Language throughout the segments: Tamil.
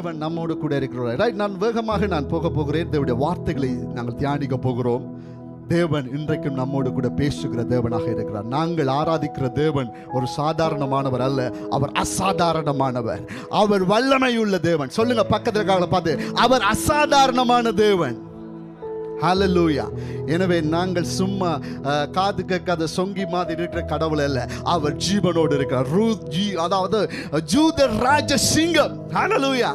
தேவன் நம்மோடு கூட இருக்கிறார். ரைட், நான் வேகமாக போக போகிறேன். தேவனுடைய வார்த்தைகளை நாங்கள் தியானிக்க போகிறோம். தேவன் இன்றைக்கும் நம்மோடு கூட பேசுகிற தேவனாக இருக்கிறார். நாங்கள் ஆராதிக்கிற தேவன் ஒரு சாதாரணமானவர் அல்ல, அவர் அசாதாரணமானவர். அவர் வல்லமையுள்ள தேவன். சொல்லுங்க பக்கத்துல பார்த்து, அவர் அசாதாரணமான தேவன். ஹல்லேலூயா. எனவே நாங்கள் சும்மா காது கேட்காத சொங்கி மாதிரி இருக்கிற கடவுள் அல்ல, அவர் ஜீவனோடு இருக்கிறார். அதாவது ஜூத ராஜ சிங்கம். ஹல்லேலூயா.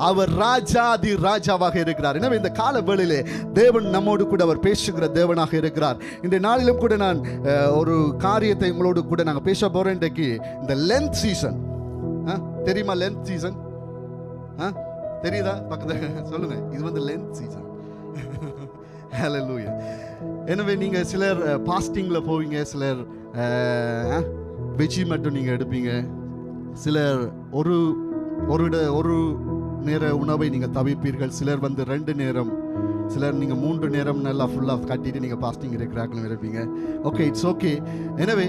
அவர் ராஜாதி ராஜாவாக இருக்கிறார். எனவே இந்த கால வேளையிலே தேவன் நம்மோடு கூட அவர் பேசுகிற தேவனாக இருக்கிறார். இந்த நாளிலும் கூட நான் ஒரு காரியத்தை உங்களோடு கூட நாங்கள் பேச போறோம். இன்றைக்கு இந்த லென்த் சீசன் தெரியுமா? லென்த் சீசன் தெரியுதா? பக்கத்துல சொல்லுங்க, இது வந்து லென்த் சீசன். ஹல்லேலூயா. எனவே நீங்க சிலர் பாஸ்டிங்ல போவீங்க, சிலர் வெஜ்ஜி மட்டும் நீங்க எடுப்பீங்க, சிலர் ஒரு நேர உணவை நீங்க தவிர்ப்பீர்கள், சிலர் வந்து 2 நேரம், சிலர் நீங்க 3 நேரம் நல்லா ஃபுல்லா கட்டிட்டு நீங்க பாஸ்டிங் இருக்கிறார்கள் இருப்பீங்க. Okay, it's okay. எனவே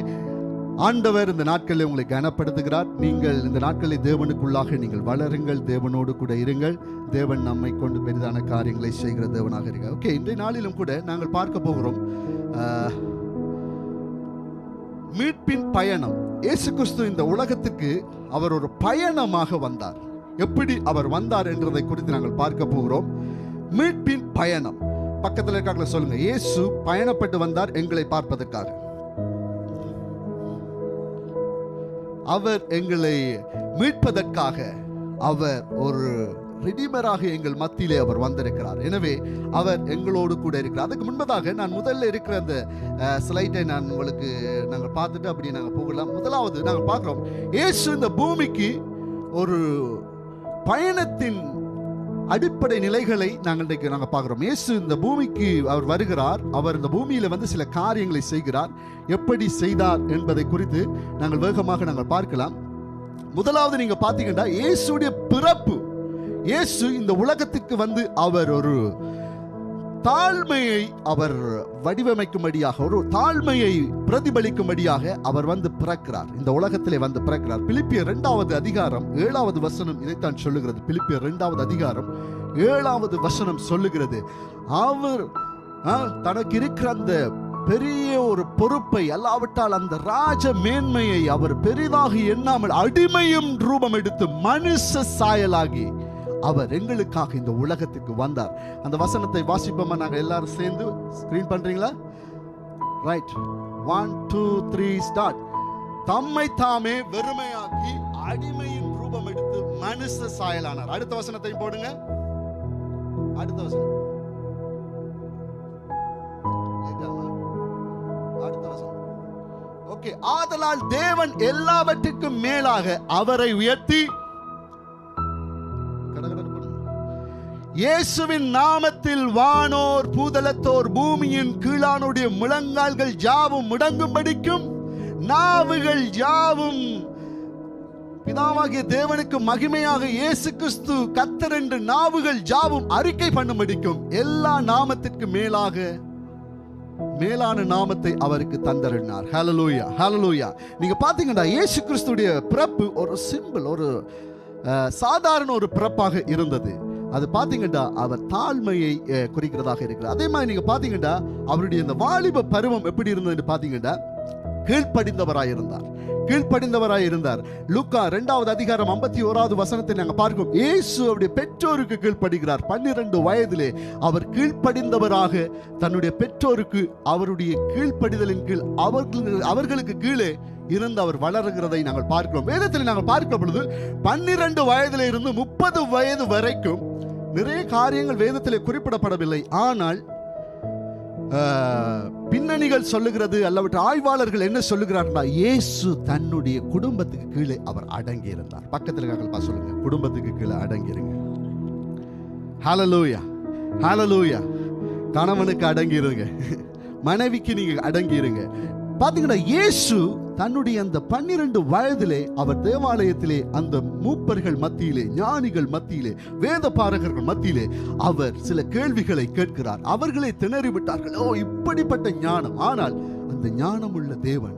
ஆண்டவர் இந்த நாட்களில் உங்களை கனப்படுத்துகிறார். நீங்கள் இந்த நாட்களில் தேவனுக்குள்ளாக நீங்கள் வளருங்கள், தேவனோடு கூட இருங்கள். தேவன் நம்மை கொண்டு பெரிதான காரியங்களை செய்கிற தேவனாக இருக்க. ஓகே, இன்றைய நாளிலும் கூட நாங்கள் பார்க்க போகிறோம் மீட்பின் பயணம். இயேசு கிறிஸ்து இந்த உலகத்துக்கு அவர் ஒரு பயணமாக வந்தார். எப்படி அவர் வந்தார் என்றதை குறித்து நாங்கள் பார்க்க போகிறோம். மீட்பின் பயணம். பக்கத்தில் இருக்காங்கள சொல்லுங்க, இயேசு பயணப்பட்டு வந்தார் எங்களை பார்ப்பதற்காக. அவர் எங்களை மீட்பதற்காக அவர் ஒரு ரெடிமராக எங்கள் மத்தியிலே அவர் வந்திருக்கிறார். எனவே அவர் எங்களோடு கூட இருக்கிறார். அதுக்கு முன்பதாக நான் முதல்ல இருக்கிற அந்த ஸ்லைட்டை நாங்கள் பார்த்துட்டு அப்படி நாங்கள் போகலாம். முதலாவது நாங்கள் பார்க்கிறோம், இயேசு இந்த பூமிக்கு ஒரு பயணத்தின் அடிப்படை நிலைகளை நாங்கள் பார்க்கிறோம். இயேசு இந்த பூமிக்கு அவர் வருகிறார். அவர் இந்த பூமியில வந்து சில காரியங்களை செய்கிறார். எப்படி செய்தார் என்பதை குறித்து நாங்கள் வேகமாக பார்க்கலாம். முதலாவது நீங்க பார்த்தீங்கன்னா இயேசுடைய பிறப்பு. இயேசு இந்த உலகத்துக்கு வந்து அவர் ஒரு தாழ்மையை அவர் வடிவமைக்கும்படியாக, ஒரு தாழ்மையை பிரதிபலிக்கும்படியாக அவர் வந்து பிறக்கிறார். இந்த உலகத்திலே வந்து பிறக்கிறார். பிலிப்பியர் 2வது அதிகாரம் 7வது வசனம் இதைத்தான் சொல்லுகிறது. பிலிப்பியர் 2வது அதிகாரம் 7வது வசனம் சொல்லுகிறது, அவர் தனக்கு இருக்கிற அந்த பெரிய ஒரு பொறுப்பை, அல்லாவிட்டால் அந்த ராஜ மேன்மையை அவர் பெரிதாக எண்ணாமல் அடிமையும் ரூபம் எடுத்து மனுஷ சாயலாகி அவர் எங்களுக்காக இந்த உலகத்துக்கு வந்தார். அந்த வசனத்தை வாசிப்போமா? நாங்க எல்லாரும் சேர்ந்து ஸ்கிரீன் பண்றீங்களா? Right, 1 2 3 start. தம்மை தாமே வெறுமையாக்கி அடிமையின் ரூபம் எடுத்து மனுஷ சாயலானார். அடுத்த வசனத்தை போடுங்க. அடுத்த வசனம், அடுத்த வசனம். ஓகே, ஆதலால் தேவன் எல்லாவற்றுக்கும் மேலாக அவரை உயர்த்தி இயேசுவின் நாமத்தில் வானோர் பூதலத்தோர் பூமியின் கீழானுடைய முழங்கால்கள் யாவும் முடங்கும்படிக்கும் நாவுகள் யாவும் பிதாவாகிய தேவனுக்கு மகிமையாக இயேசு கிறிஸ்து கர்த்தர் என்று நாவுகள் யாவும் அறிக்கை பண்ணும்படிக்கும் எல்லா நாமத்திற்கு மேலான நாமத்தை அவருக்கு தந்தருளினார். ஹல்லேலூயா, ஹல்லேலூயா. நீங்க பாத்தீங்கன்னா இயேசு கிறிஸ்துடைய பிறப்பு ஒரு சிம்பிள், ஒரு சாதாரண ஒரு பிறப்பாக இருந்தது. அது பாத்தீங்கன்னா அவர் தாழ்மையை குறிக்கிறதாக இருக்கிறார். அதே மாதிரி நீங்க பாத்தீங்கன்னா அவருடைய இந்த வாலிப பருவம் எப்படி இருந்தது பாத்தீங்கன்னா கீழ்ப்படிந்தவராய் இருந்தார். லூக்கா 2வது அதிகாரம் 51வது வசனத்தை நாங்கள் பார்க்கிறோம். இயேசு அவருடைய பெற்றோருக்கு கீழ்ப்படுகிறார். 12 வயதிலே அவர் கீழ்ப்படிந்தவராக தன்னுடைய பெற்றோருக்கு அவருடைய கீழ்ப்படிதலின் கீழ் அவர்களுக்கு கீழே இருந்து அவர் வளர்கிறதை நாங்கள் பார்க்கிறோம். வேதத்தில் நாங்கள் பார்க்கிற பொழுது 12 வயதிலே இருந்து 30 வயது வரைக்கும் நிறைய காரியங்கள் வேதத்திலே குறிப்பிடப்படவில்லை. ஆனால் பின்னணிகள் சொல்லுகிறது, அல்லவற்ற ஆய்வாளர்கள் என்ன சொல்லுகிறார்கள், இயேசு தன்னுடைய குடும்பத்துக்கு கீழே அவர் அடங்கி இருந்தார். பக்கத்தில் சொல்லுங்க, குடும்பத்துக்கு கீழே அடங்கிருங்க. ஹல்லேலூயா, ஹல்லேலூயா. கணவனுக்கு அடங்கிருங்க, மனைவிக்கு நீங்க அடங்கிருங்க. பாத்தீங்கன்னா இயேசு தன்னுடைய அந்த 12 வயதிலே அவர் தேவாலயத்திலே அந்த மூப்பர்கள் மத்தியிலே, ஞானிகள் மத்தியிலே, வேத பாரகர்கள் மத்தியிலே அவர் சில கேள்விகளை கேட்கிறார். அவர்களே திணறிவிட்டார்கள். ஓ, இப்படிப்பட்ட ஞானம்! ஆனால் அந்த ஞானம் உள்ள தேவன்,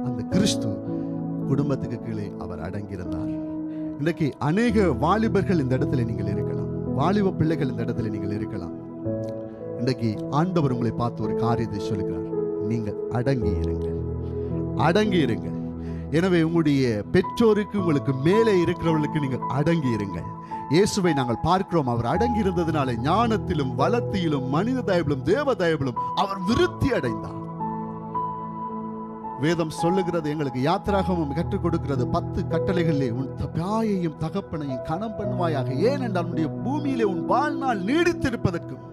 அந்த கிறிஸ்து குடும்பத்துக்கு கீழே அவர் அடங்கியிருந்தார். இன்றைக்கு அநேக வாலிபர்கள் இந்த இடத்துல நீங்கள் இருக்கலாம், வாலிப பிள்ளைகள் இந்த இடத்துல நீங்கள் இருக்கலாம். இன்றைக்கு ஆண்டவர் உங்களை பார்த்து ஒரு காரியத்தை சொல்லுகிறார், நீங்கள் அடங்கி இருங்கள், அடங்கி இருங்கள். எனவே உங்களுடைய பெற்றோருக்கு, உங்களுக்கு மேலே இருக்கிறவர்களுக்கு நீங்கள் அடங்கி இருங்கள். இயேசுவை நாங்கள் பார்க்கிறோம், அவர் அடங்கி இருந்ததினாலே ஞானத்திலும் வளர்த்தியிலும் மனித தயவிலும் தேவ தயவிலும் அவர் விருத்தி அடைந்தார். வேதம் சொல்லுகிறது, எங்களுக்கு யாத்திராகமம் கற்றுக் கொடுக்கிறது, 10 கட்டளைகளிலே உன் தாயையும் தகப்பனையும் கனம் பண்ணுவாயாக, ஏனென்றால் உன்னுடைய பூமியிலே உன் வாழ்நாள் நீடித்திருப்பதற்கும்.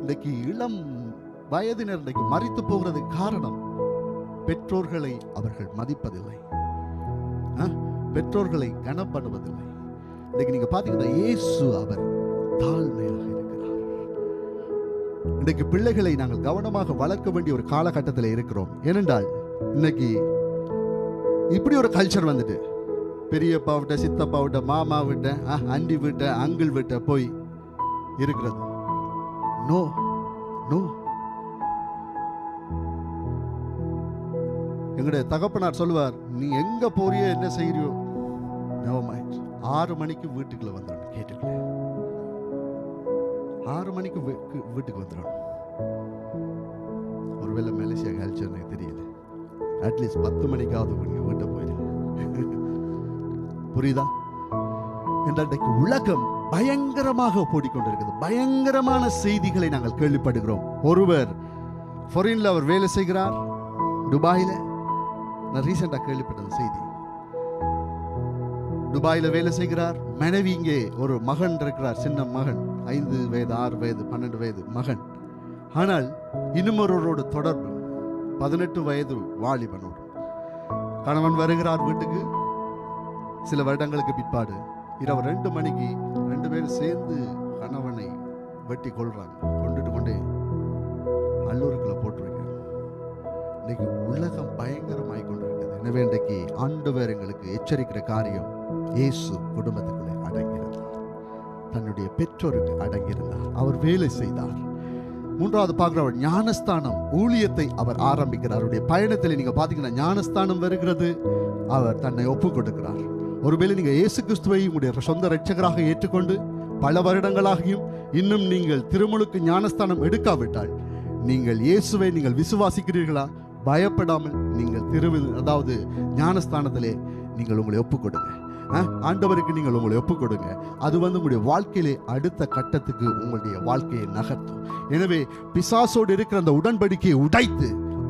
இன்றைக்கு இளம் வயதினர் இன்றைக்கு மரித்து போகிறதுக்கு காரணம், பெற்றோர்களை அவர்கள் மதிப்பதில்லை, பெற்றோர்களை கனம் பண்ணுவதில்லை. இன்னைக்கு நீங்க பாத்தீங்கன்னா இயேசு அவர் தாழ்மையாக இருக்கிறார். இன்னைக்கு பிள்ளைகளை நாங்கள் கவனமாக வளர்க்க வேண்டிய ஒரு காலகட்டத்தில் இருக்கிறோம். ஏனென்றால் இன்னைக்கு இப்படி ஒரு கல்ச்சர் வந்துட்டு, பெரியப்பா விட்ட, சித்தப்பா விட்ட, மாமா விட்ட, அண்டி விட்ட, அங்கிள் விட்ட போய் இருக்கிறது. No no. எங்களுடைய தகப்பனார் சொல்லுவார், நீ எங்க போறியோ என்ன செய்யறியோ, 6 மணிக்கு வீட்டுக்குள்ள வந்துடணும். கேட்டுக்கல, 6 மணிக்கு வீட்டுக்கு வந்துடணும். ஒருவேளை மலேசியா கல்ச்சர் எனக்கு தெரியல, அட்லீஸ்ட் 10 மணிக்காவது நீங்க வீட்டை போயிருங்க. புரியுதா? இன்றைக்கு உலகம் பயங்கரமாக போடிக்கொண்டிருக்கிறது. பயங்கரமான செய்திகளை நாங்கள் கேள்விப்படுகிறோம். ஒருவர் ஃபாரின்ல அவர் வேலை செய்கிறார், துபாயில. நான் ரீசெண்டா கேள்விப்பட்ட செய்தி, துபாயில வேலை செய்கிறார், மனைவி இங்கே ஒரு மகன் இருக்கிறார், சின்ன மகன், 5 வயது 6 வயது 12 வயது மகன். ஆனால் இன்னும் ஒருவரோட தொடர்பு, 18 வயது வாலிபனோடு. கணவன் வருகிறார் வீட்டுக்கு, சில வருடங்களுக்கு பிற்பாடு இரவு 2 மணிக்கு 2 பேரும் சேர்ந்து கணவனை வெட்டி கொள்றாங்க. கொண்டுட்டு கொண்டே அல்லூருக்குள்ள போட்டு வைக்கிறாங்க. இன்னைக்கு உலகம் பயங்கரமாய் கொண்டிருக்கிறது. எனவே இன்றைக்கு ஆண்டவர் எங்களுக்கு எச்சரிக்கிற காரியம், இயேசு குடும்பத்துக்குள்ளே அடங்கியிருந்தார், தன்னுடைய பெற்றோருக்கு அடங்கியிருந்தார், அவர் வேலை செய்தார். 3வது பார்க்கிறவர் ஞானஸ்தானம், ஊழியத்தை அவர் ஆரம்பிக்கிறார். அவருடைய பயணத்தில் நீங்க பாத்தீங்கன்னா ஞானஸ்தானம் வருகிறது, அவர் தன்னை ஒப்பு கொடுக்கிறார். ஒருவேளை நீங்க இயேசு கிறிஸ்துவை உங்களுடைய சொந்த இரட்சகராக ஏற்றுக்கொண்டு பல வருடங்களாகியும் இன்னும் நீங்கள் திருமுழுக்கு ஞானஸ்தானம் எடுக்காவிட்டால், நீங்கள் இயேசுவை நீங்கள் விசுவாசிக்கிறீர்களா? பயப்படாமல் நீங்கள் அதாவது ஞானஸ்தானத்திலே நீங்கள் உங்களை ஒப்பு கொடுங்க. ஆண்டவருக்கு நீங்கள் உங்களை ஒப்பு கொடுங்க. அது உங்களுடைய வாழ்க்கையிலே அடுத்த கட்டத்துக்கு உங்களுடைய வாழ்க்கையை நகர்த்தும். எனவே பிசாசோடு இருக்கிற அந்த உடன்படிக்கையை உடைத்து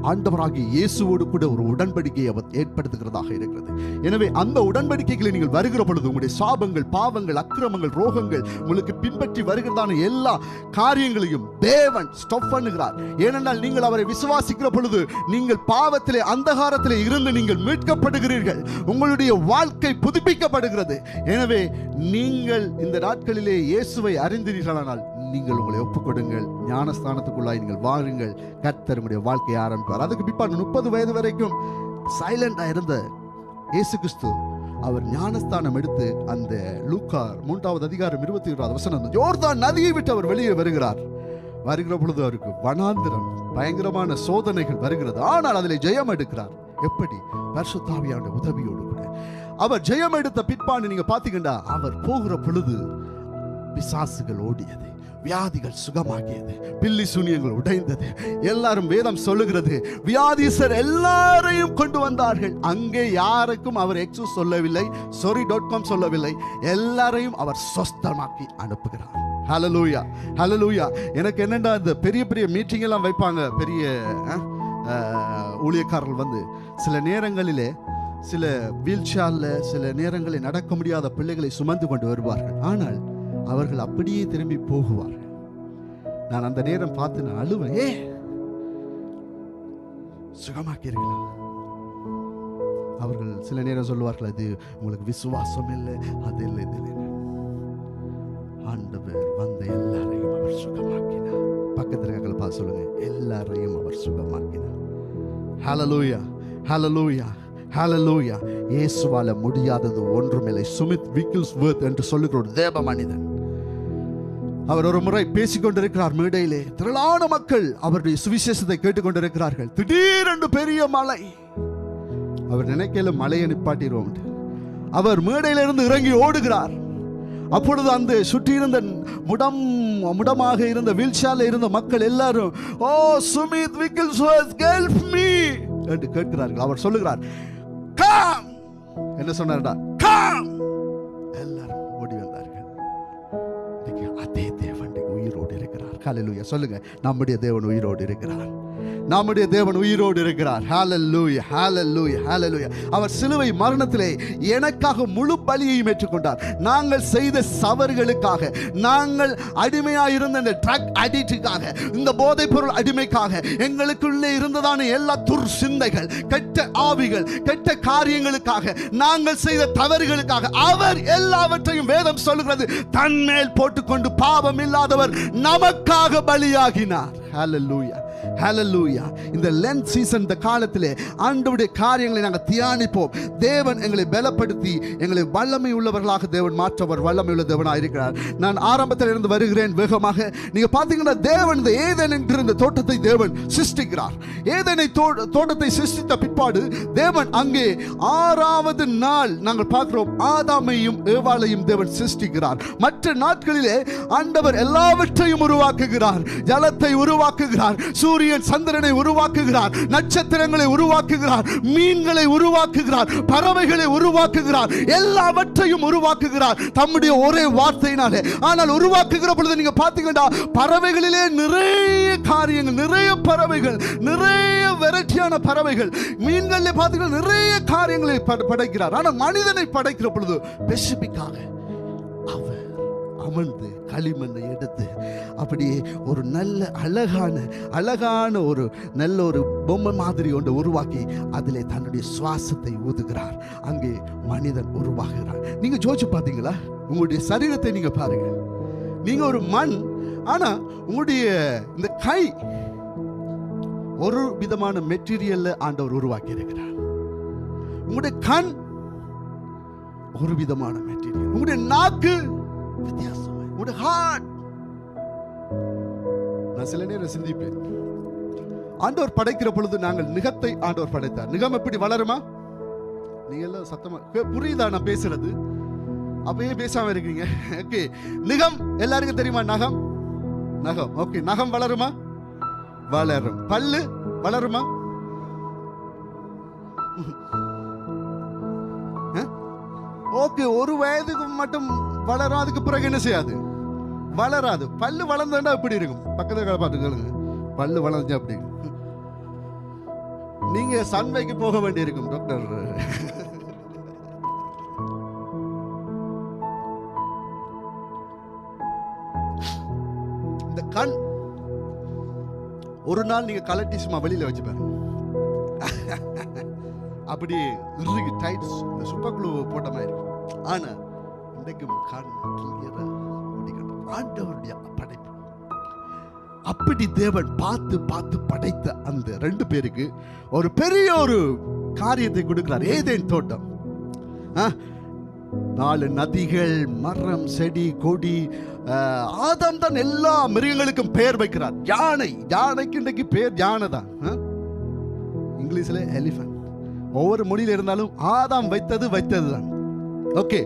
ஆண்டவராகிய இயேசுவோடு கூட ஒரு உடன்படிக்கையை அவர் ஏற்படுத்துகிறதாக இருக்கிறது. எனவே அந்த உடன்படிக்கைகளை நீங்கள் வருகிற பொழுது உங்களுடைய சாபங்கள், பாவங்கள், அக்கிரமங்கள், ரோகங்கள் உங்களுக்கு பின்பற்றி வருகிறதான எல்லா காரியங்களையும் தேவன் ஸ்டாப் பண்ணுகிறார். ஏனென்றால் நீங்கள் அவரை விசுவாசிக்கிற பொழுது நீங்கள் பாவத்திலே, அந்தகாரத்திலே இருந்து நீங்கள் மீட்கப்படுகிறீர்கள், உங்களுடைய வாழ்க்கை புதுப்பிக்கப்படுகிறது. எனவே நீங்கள் இந்த நாட்களிலே இயேசுவை அறிந்தீர்களானால் நீங்கள் உங்களை ஒப்புக்கொடுங்கள், ஞானஸ்தானத்துக்குள்ளாய் நீங்கள் வாருங்கள், கர்த்தர் உங்களுடைய வாழ்க்கையை ஆரம்பிப்பார். அதுக்கு பிற்பாடு 30 வயது வரைக்கும் சைலண்டா இருந்த இயேசு கிறிஸ்து அவர் ஞானஸ்தானம் எடுத்து அந்த லூக்கா 3வது அதிகாரம் 21வது வசனம், யோர்தான் நதியை விட்டு அவர் வெளியே வருகிறார். வருகிற பொழுது அவருக்கு வனாந்திரம், பயங்கரமான சோதனைகள் வருகிறது. ஆனால் அதில் ஜெயம் எடுக்கிறார். எப்படி? பரிசுத்த ஆவியானவருடைய உதவியோடு கூட அவர் ஜெயம் எடுத்த பிற்பாடு நீங்க பாத்தீங்கன்னா அவர் போகிற பொழுது பிசாசுகள் ஓடியது, வியாதிகள் சுகமாகியது, பில்லி சூனியங்கள் உடைந்தது. எல்லாரும், வேதம் சொல்லுகிறது, வியாதிசர் எல்லாரையும் கொண்டு வந்தார்கள். அங்கே யாருக்கும் அவர் எக்ஸூஸ் சொல்லவில்லை, sorry.com சொல்லவில்லை, எல்லாரையும் அவர் சொஸ்தமாக்கி அனுப்புகிறார். ஹல்லேலூயா, ஹல்லேலூயா. எனக்கு என்னண்டா, இந்த பெரிய பெரிய மீட்டிங் எல்லாம் வைப்பாங்க, பெரிய ஊழியக்காரர்கள் சில நேரங்களிலே சில வீல் சேர்ல சில நேரங்களில் நடக்க முடியாத பிள்ளைகளை சுமந்து கொண்டு வருவார்கள். ஆனால் அவர்கள் அப்படியே திரும்பி போகுவார்கள். நான் அந்த நேரம் பார்த்து நான் அழுவேன், சுகமாக்கிறீர்களா? அவர்கள் சில நேரம் சொல்லுவார்கள், அது உங்களுக்கு விசுவாசம் இல்லை, அது இல்லை, இது இல்லை. ஆண்டவர் வந்த எல்லாரையும் அவர் சுகமாக்கினார். பக்கத்தில் இருக்க பார்த்து சொல்லுங்க, எல்லாரையும் அவர் சுகமாக்கினார். ஹல்லேலூயா, ஹல்லேலூயா, ஹல்லேலூயா. இயேசுவால முடியாதது ஒன்றுமில்லை. சுமித் விக்கில்ஸ்வர்த் என்று சொல்லுகிற ஒரு தேவ மனிதன், அவர் ஒரு முறை பேசிக்கொண்டிருக்கிறார் மேடையிலே. திரளான மக்கள் அவருடைய சுவிசேஷத்தை கேட்டுக்கொண்டிருக்கிறார்கள். திடீரென்று பெரிய மழை, அவர் நினைக்கல மலையை நிப்பாட்டிடுவோம். அவர் மேடையிலிருந்து இறங்கி ஓடுகிறார். அப்பொழுது அந்த சுற்றி இருந்த முடமாக இருந்த வீல்சேரில் இருந்த மக்கள் எல்லாரும், ஓ சுமித் விக்கில்ஸ்வர்த் ஹெல்ப் மீ என்று கேட்கிறார்கள். அவர் சொல்லுகிறார், கம். என்ன சொன்னார்டா? கம். எல்லாரும் ஓடி வந்தார்கள். அதே தேவன் உயிரோடு இருக்கிறார். ஹல்லேலூயா சொல்லுங்க. நம்முடைய தேவன் உயிரோடு இருக்கிறார். நம்முடைய தேவன் உயிரோடு இருக்கிறார். ஹல்லேலூயா ஹல்லேலூயா ஹல்லேலூயா. அவர் சிலுவை மரணத்திலே எனக்காக முழு பலியையும் ஏற்றுக்கொண்டார். நாங்கள் செய்த சவறுகளுக்காக, நாங்கள் அடிமையாக இருந்த இந்த ட்ரக் அடிக்டுக்காக, இந்த போதைப் பொருள் அடிமைக்காக, எங்களுக்குள்ளே இருந்ததான எல்லா துர்சிந்தைகள், கெட்ட ஆவிகள், கெட்ட காரியங்களுக்காக, நாங்கள் செய்த தவறுகளுக்காக அவர் எல்லாவற்றையும் வேதம் சொல்லுகிறது தன்மேல் போட்டுக்கொண்டு பாவம் இல்லாதவர் நமக்காக பலியாகினார். ஹல்லேலூயா ஹல்லேலூயா. இந்த லென்த் சீசன், இந்த காலத்திலே ஆண்டவருடைய காரியங்களை நாங்கள் தியானிப்போம். தேவன் எங்களை பலப்படுத்தி எங்களை வல்லமை உள்ளவர்களாக தேவன் மாற்றவர் வல்லமை உள்ள தேவனாக இருக்கிறார். நான் ஆரம்பத்தில் இருந்து வருகிறேன் வேகமாக. நீங்க பார்த்தீங்கன்னா தேவன் இந்த ஏதேன் என்கிற இந்த தோட்டத்தை தேவன் சிருஷ்டிக்கிறார். ஏதேனை தோட்டத்தை சிருஷ்டித்த பிற்பாடு தேவன் அங்கே 6வது நாள் நாங்கள் பார்க்கிறோம் ஆதாமையும் ஏவாளையும் தேவன் சிருஷ்டிக்கிறார். மற்ற நாட்களிலே ஆண்டவர் எல்லாவற்றையும் உருவாக்குகிறார். ஜலத்தை உருவாக்குகிறார், சூரியன் சந்திரனை உருவாக்குகிறார், நட்சத்திரங்களை உருவாக்குகிறார், மீன்களை உருவாக்குகிறார், பறவைகளை உருவாக்குகிறார், எல்லாவற்றையும் உருவாக்குகிறார் தம்முடைய ஒரே வார்த்தையினாலே. ஆனால் உருவாக்குகிற பொழுது நீங்க பாத்தீங்கன்னா பறவைகளிலே நிறைய காரியங்கள், நிறைய பறவைகள், நிறைய வெரைட்டியான பறவைகள், மீன்களிலே பாத்தீங்கன்னா நிறைய காரியங்களை படைக்கிறார். ஆனால் மனிதனை படைக்கிற பொழுது ஸ்பெசிபிக்காக அவர் அமர்ந்து களிமண்ணை எடுத்து அப்படியே ஒரு நல்ல அழகான ஒரு நல்ல ஒரு பொம்மை மாதிரி ஒன்று உருவாக்கி அதிலே தன்னுடைய சுவாசத்தை ஊதுகிறார். அங்கே மனிதன் உருவாகிறார். நீங்க ஜோதிச்சு பார்த்தீங்களா? உங்களுடைய சரீரத்தை நீங்க பாருங்க. நீங்க ஒரு மண், ஆனா உங்களுடைய இந்த கை ஒரு விதமான மெட்டீரியல்ல ஆண்டவர் உருவாக்கி இருக்கிறார். உங்களுடைய கண் ஒரு விதமான மெட்டீரியல், உங்களுடைய நாக்கு வித்தியாசம், உங்களுடைய ஹார்ட். நான் சில நேரம் சிந்திப்பேன், ஆண்டவர் படைக்கிற பொழுது நாங்கள் நிகத்தை ஆண்டவர் படைத்தார். நிகம் எப்படி வளருமா? நீங்க எல்லாம் சத்தமா புரியுதா நான் பேசுறது? அப்பயே பேசாம இருக்கீங்க. ஓகே, நிகம் எல்லாருக்கும் தெரியுமா? நகம் ஓகே, நகம் வளருமா? வளரும். பல்லு வளருமா? ஓகே, ஒரு வயதுக்கு மட்டும் வளரும். அதுக்கு பிறகு என்ன செய்யாது? வளராது. பல்லு வளர்ந்தா எப்படி இருக்கும்? பக்கத்துல பார்த்துக்கலுங்க, பல்லு வளர்ந்தா அப்படி. நீங்க சன்வைக்கு போக வேண்டி இருக்கும் டாக்டர். இந்த கண் ஒரு நாள் நீங்க கலட்டி சும்மா வெளியில வச்சு பாருங்க, அப்படி இறுகி டைட்ஸ் இந்த சூப்பர் க்ளூ போட்ட மாதிரி இருக்கும். ஆனா இன்றைக்கும் கண் கிளியரா ஆண்டவருடைய படைப்பு. அப்படி தேவன் பார்த்து பார்த்து படைத்த அந்த 2 பேருக்கு ஒரு பெரிய ஒரு காரியத்தை கொடுக்கிறார். ஏதேன் தோட்டம், 4 நதிகள், மரம், செடி, கொடி. ஆதாம் தான் எல்லா மிருகங்களுக்கும் பெயர் வைக்கிறார். யானைக்கு இன்றைக்கு பேர் யானை தான், இங்கிலீஷ்ல எலிஃபண்ட். ஒவ்வொரு மொழியில இருந்தாலும் ஆதாம் வைத்தது தான். ஓகே,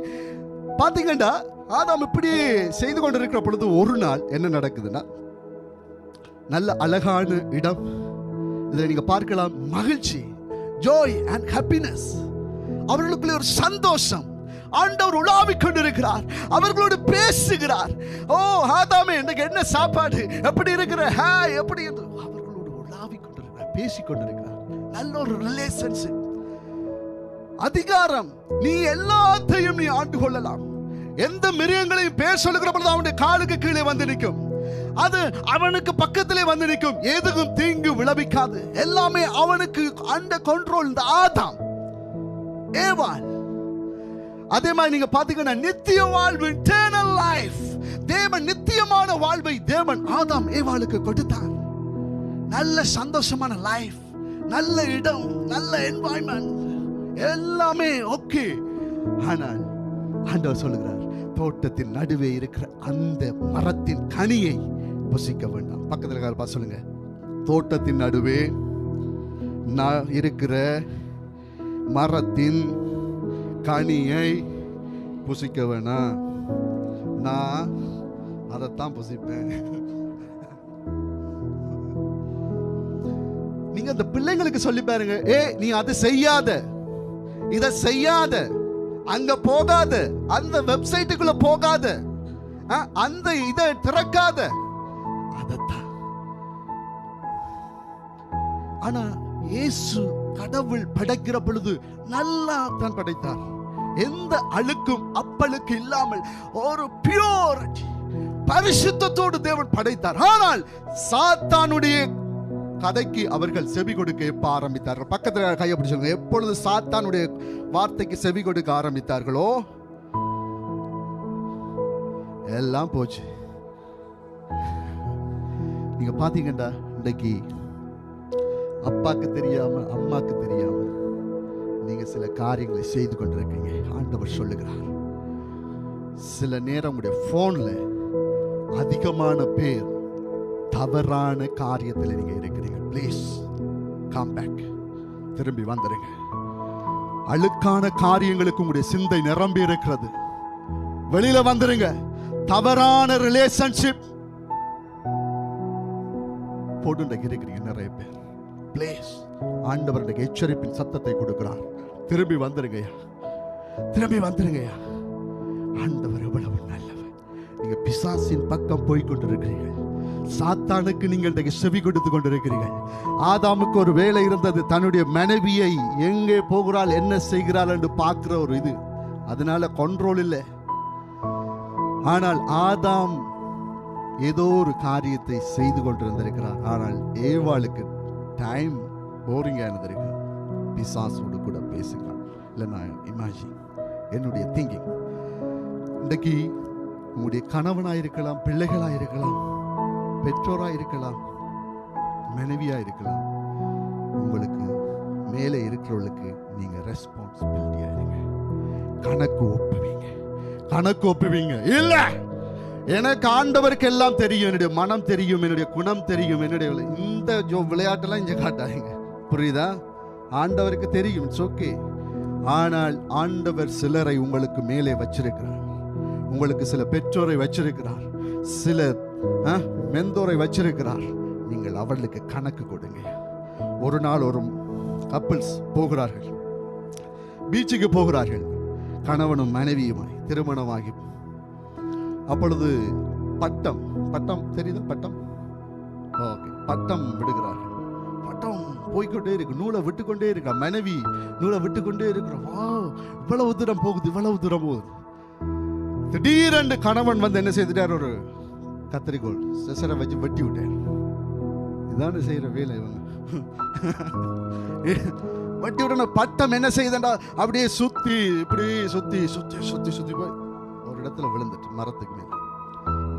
பாத்தீங்கன்னா ஆதாம் இப்படி செய்து கொண்டிருக்கிற பொழுது ஒரு நாள் என்ன நடக்குதுன்னா, நல்ல அழகான இடம், இதில் நீங்க பார்க்கலாம் மகிழ்ச்சி, ஜாய் அண்ட் ஹாப்பினஸ். அவர்களுக்குள்ள ஒரு சந்தோஷம். ஆண்டவர் உலாவிக் கொண்டிருக்கிறார், அவர்களோடு பேசுகிறார். ஓ ஆதாமே, இன்னைக்கு என்ன சாப்பாடு, எப்படி இருக்கிற, ஹாய் எப்படி, அவர்களோடு உலாவிக் கொண்டிருக்கிறார், பேசிக் கொண்டிருக்கிறார். நல்ல ஒரு ரிலேஷன்ஷிப். அதிகாரம், நீ எல்லாத்தையும் நீ ஆண்டு கொள்ளலாம். எந்த மிருகங்களையும் பேச சொல்லுகிற பொழுது அவனுடைய காலுக்கு கீழே வந்து நிற்கும், அது அவனுக்கு பக்கத்திலே வந்து நிற்கும், எதுக்கும் தீங்கு விளைவிக்காது. எல்லாமே அவனுக்கு அந்த கண்ட்ரோல். இந்த ஆதாம் ஏவாள். அதே மாதிரி நீங்க பாத்தீங்கன்னா நித்திய வாழ்வு, eternal life, தேவன் நித்தியமான வாழ்வை தேவன் ஆதாம் ஏவாளுக்கு கொடுத்தார். நல்ல சந்தோஷமான லைஃப், நல்ல இடம், நல்ல என்வாயன்மெண்ட், எல்லாமே ஓகே. ஆனால் ஆண்டவர் சொல்லுகிறார், தோட்டத்தின் நடுவே இருக்கிற அந்த மரத்தின் கனியை புசிக்க வேண்டாம். பக்கத்துல சொல்லுங்க, தோட்டத்தின் நடுவே இருக்கிற மரத்தின் கனியை புசிக்க வேணாம். நான் அதைத்தான் புசிப்பேன். நீங்க அந்த பிள்ளைங்களுக்கு சொல்லி பாருங்க, நீ அதை செய்யாத, இதை செய்யாத, அங்க போகாத, அந்த வெப்சைட்டுக்குள்ள போகாத, அந்த இதை திறக்காத, அதத்தான். ஆனா இயேசு கடவுள் படைக்கிற பொழுது நல்லா தான் படைத்தார். எந்த அழுக்கும் அப்பழுக்கு இல்லாமல் ஒரு பியூரிட்டி பரிசுத்தத்தோடு தேவன் படைத்தார். ஆனால் சாத்தானுடைய கதைக்கு அவர்கள் செவி கொடுக்க எப்ப ஆரம்பித்தார்கள்? பக்கத்தில் கையை பிடிச்சு சொல்லுங்க. எப்பொழுது சாத்தானுடைய வார்த்தைக்கு செவி கொடுக்க ஆரம்பித்தார்களோ எல்லாம் போச்சு. நீங்க பாத்தீங்கன்னா இன்றைக்கு அப்பாக்கு தெரியாம அம்மாக்கு தெரியாம நீங்க சில காரியங்களை செய்து கொண்டிருக்கீங்க. ஆண்டவர் சொல்லுகிறார், சில நேரம் உங்களுடைய போன்ல அதிகமான பேர் தவறான காரியத்தில் நீங்க இருக்கிறீங்க. ப்ளீஸ் கம் பேக், திரும்பி வந்துருங்க. அழுக்கான காரியங்களுக்கு உங்களுடைய சிந்தை நிரம்பி இருக்கிறது. வெளியில வந்துருங்க. தவறான ரிலேஷன்ஷிப் போட்டு இருக்கிறீங்க நிறைய பேர். ப்ளீஸ், ஆண்டவர் எச்சரிப்பின் சத்தத்தை கொடுக்கிறார். திரும்பி வந்துருங்கய்யா, திரும்பி வந்துருங்கய்யா. ஆண்டவர் எவ்வளவு நல்லவர். நீங்க பிசாசின் பக்கம் போய்கொண்டிருக்கிறீர்கள். சாத்தானுக்கு நீங்கள் செவி கொடுத்து கொண்டிருக்கிறீர்கள். ஆதாமுக்கு ஒரு வேலை இருந்தது, தன்னுடைய மனைவியை எங்கே போகிறாள் என்ன செய்கிறாள் என்று பார்க்கிற ஒரு இது. அதனால கண்ட்ரோல் இல்லை. ஆனால் ஆதாம் ஏதோ ஒரு காரியத்தை செய்து கொண்டிருந்திருக்கிறார். ஆனால் ஏவாளுக்கு டைம் போரிங்கா இருந்திருக்கு. பிசாசோடு கூட பேசுகிறான். இல்லை, நான் இமேஜின் என்னுடைய திங்கிங். இன்றைக்கு உங்களுடைய கணவனாயிருக்கலாம், பிள்ளைகளாயிருக்கலாம், பெற்றோராயிருக்கலாம், மனைவியாயிருக்கலாம், உங்களுக்கு மேலே இருக்கிறவர்களுக்கு நீங்க ரெஸ்பான்சிபிலிட்டியா இருங்க. கணக்கு ஒப்புவீங்க, கணக்கு ஒப்புவீங்க. இல்ல, எனக்கு ஆண்டவருக்கு எல்லாம் தெரியும், என்னுடைய மனம் தெரியும், என்னுடைய குணம் தெரியும், என்னுடைய இந்த விளையாட்டெல்லாம் இங்க காட்டாதீங்க. புரியுதா? ஆண்டவருக்கு தெரியும், இட்ஸ் ஓகே. ஆனால் ஆண்டவர் சிலரை உங்களுக்கு மேலே வச்சிருக்கிறார். உங்களுக்கு சில பெற்றோரை வச்சிருக்கிறார், சில மெந்தோரை வச்சிருக்கிறார். நீங்கள் அவர்களுக்கு கணக்கு கொடுங்க. ஒரு நாள் ஒரு கப்பிள்ஸ் போகிறார்கள், பீச்சுக்கு போகிறார்கள், கணவனும் மனைவியுமாய் திருமணமாகி. அப்பொழுது பட்டம் தெரியுதா? பட்டம் ஓகே, பட்டம் விடுகிறார்கள். பட்டம் போய்கொண்டே இருக்கு, நூலை விட்டுக்கொண்டே இருக்கா மனைவி, நூலை விட்டுக்கொண்டே இருக்கிற. வா, இவ்வளவு தூரம் போகுது, இவ்வளவு தூரம் போகுது. திடீரென்று கணவன் வந்து என்ன செய்துட்டார்? ஒரு கத்திரிக்கோள் செசரை வச்சு வெட்டி விட்டார். இதான செய்யற வேலை இவங்க. வெட்டி விட பட்டம் என்ன செய்தா அப்படியே சுத்தி இப்படி சுத்தி சுத்தி சுத்தி சுத்தி போய் ஒரு இடத்துல விழுந்துட்டு மரத்துக்கு மேல.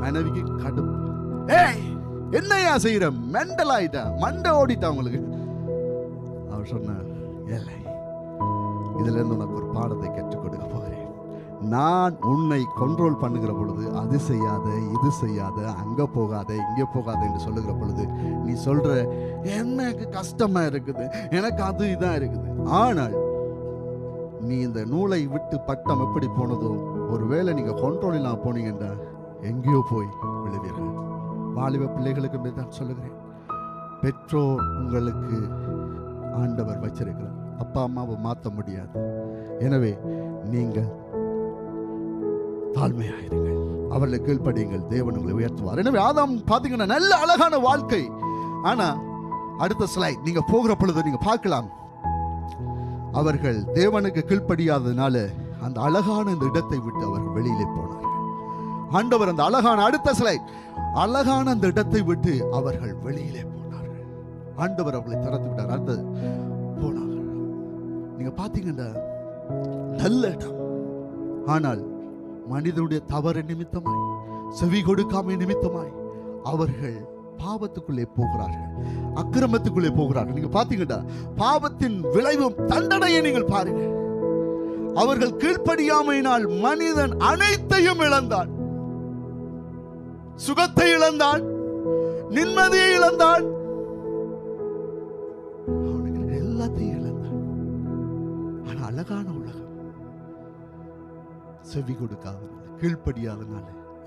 மனைவிக்கு கடுப்பு. என்னையா செய்யற? மெண்டல் ஆயிட்டா, மண்டை ஓடிட்டா உங்களுக்கு. அவர் சொன்னார், இல்லை, இதுல இருந்து உனக்கு ஒரு பாடத்தை கற்றுக் கொடுக்க போகிறேன். நான் உன்னை கண்ட்ரோல் பண்ணுகிற பொழுது அது செய்யாத, இது செய்யாத, அங்க போகாத, இங்க போகாத என்று சொல்லுகிற பொழுது நீ சொல்ற எனக்கு கஷ்டமா இருக்குது, எனக்கு அது இதான் இருக்குது. ஆனால் நீ இந்த நூலை விட்டு பட்டம் எப்படி போனதோ, ஒருவேளை நீங்க கண்ட்ரோல் இல்லாம போனீங்கன்னா எங்கேயோ போய் விழுவீர்கள். வாலிப பிள்ளைகளுக்கு தான் சொல்லுகிறேன், பெற்றோர் உங்களுக்கு ஆண்டவர் வச்சிருக்கிறார். அப்பா அம்மாவை மாற்ற முடியாது. எனவே நீங்கள் தாழ்மையாயிருங்கள், அவர்களை கீழ்ப்படியுங்கள், தேவன் உங்களை உயர்த்துவார். எனவே ஆதாம் பாத்தீங்கன்னா நல்ல அழகான வாழ்க்கை. ஆனா அடுத்த ஸ்லைட் நீங்க போகிற பொழுது நீங்க பார்க்கலாம், அவர்கள் தேவனுக்கு கீழ்ப்படியாததுனால அந்த அழகான இந்த இடத்தை விட்டு அவர்கள் வெளியிலே போனார்கள். ஆண்டவர் அந்த அழகான, அடுத்த ஸ்லைட், அழகான அந்த இடத்தை விட்டு அவர்கள் வெளியிலே போனார்கள். ஆண்டவர் அவர்களை திறந்து விட்டார். அடுத்து போனார்கள். நீங்க பாத்தீங்கன்னா நல்ல இடம். ஆனால் மனிதனுடைய தவறு நிமித்தமாய், செவி கொடுக்காமை நிமித்தமாய் அவர்கள் பாவத்துக்குள்ளே போகிறார்கள், அக்கிரமத்துக்குள்ளே போகிறார்கள். நீங்க பாத்தீங்கன்னா பாவத்தின் விளைவும் தண்டனையை நீங்கள் பாருங்க. அவர்கள் கீழ்ப்படியாமையினால் மனிதன் அனைத்தையும் இழந்தான். சுகத்தை இழந்தான், நிம்மதியை இழந்தான், எல்லாத்தையும் இழந்தான். அழகான உலகம். செவி கொடுக்காதனால, கீழ்ப்படியாதனால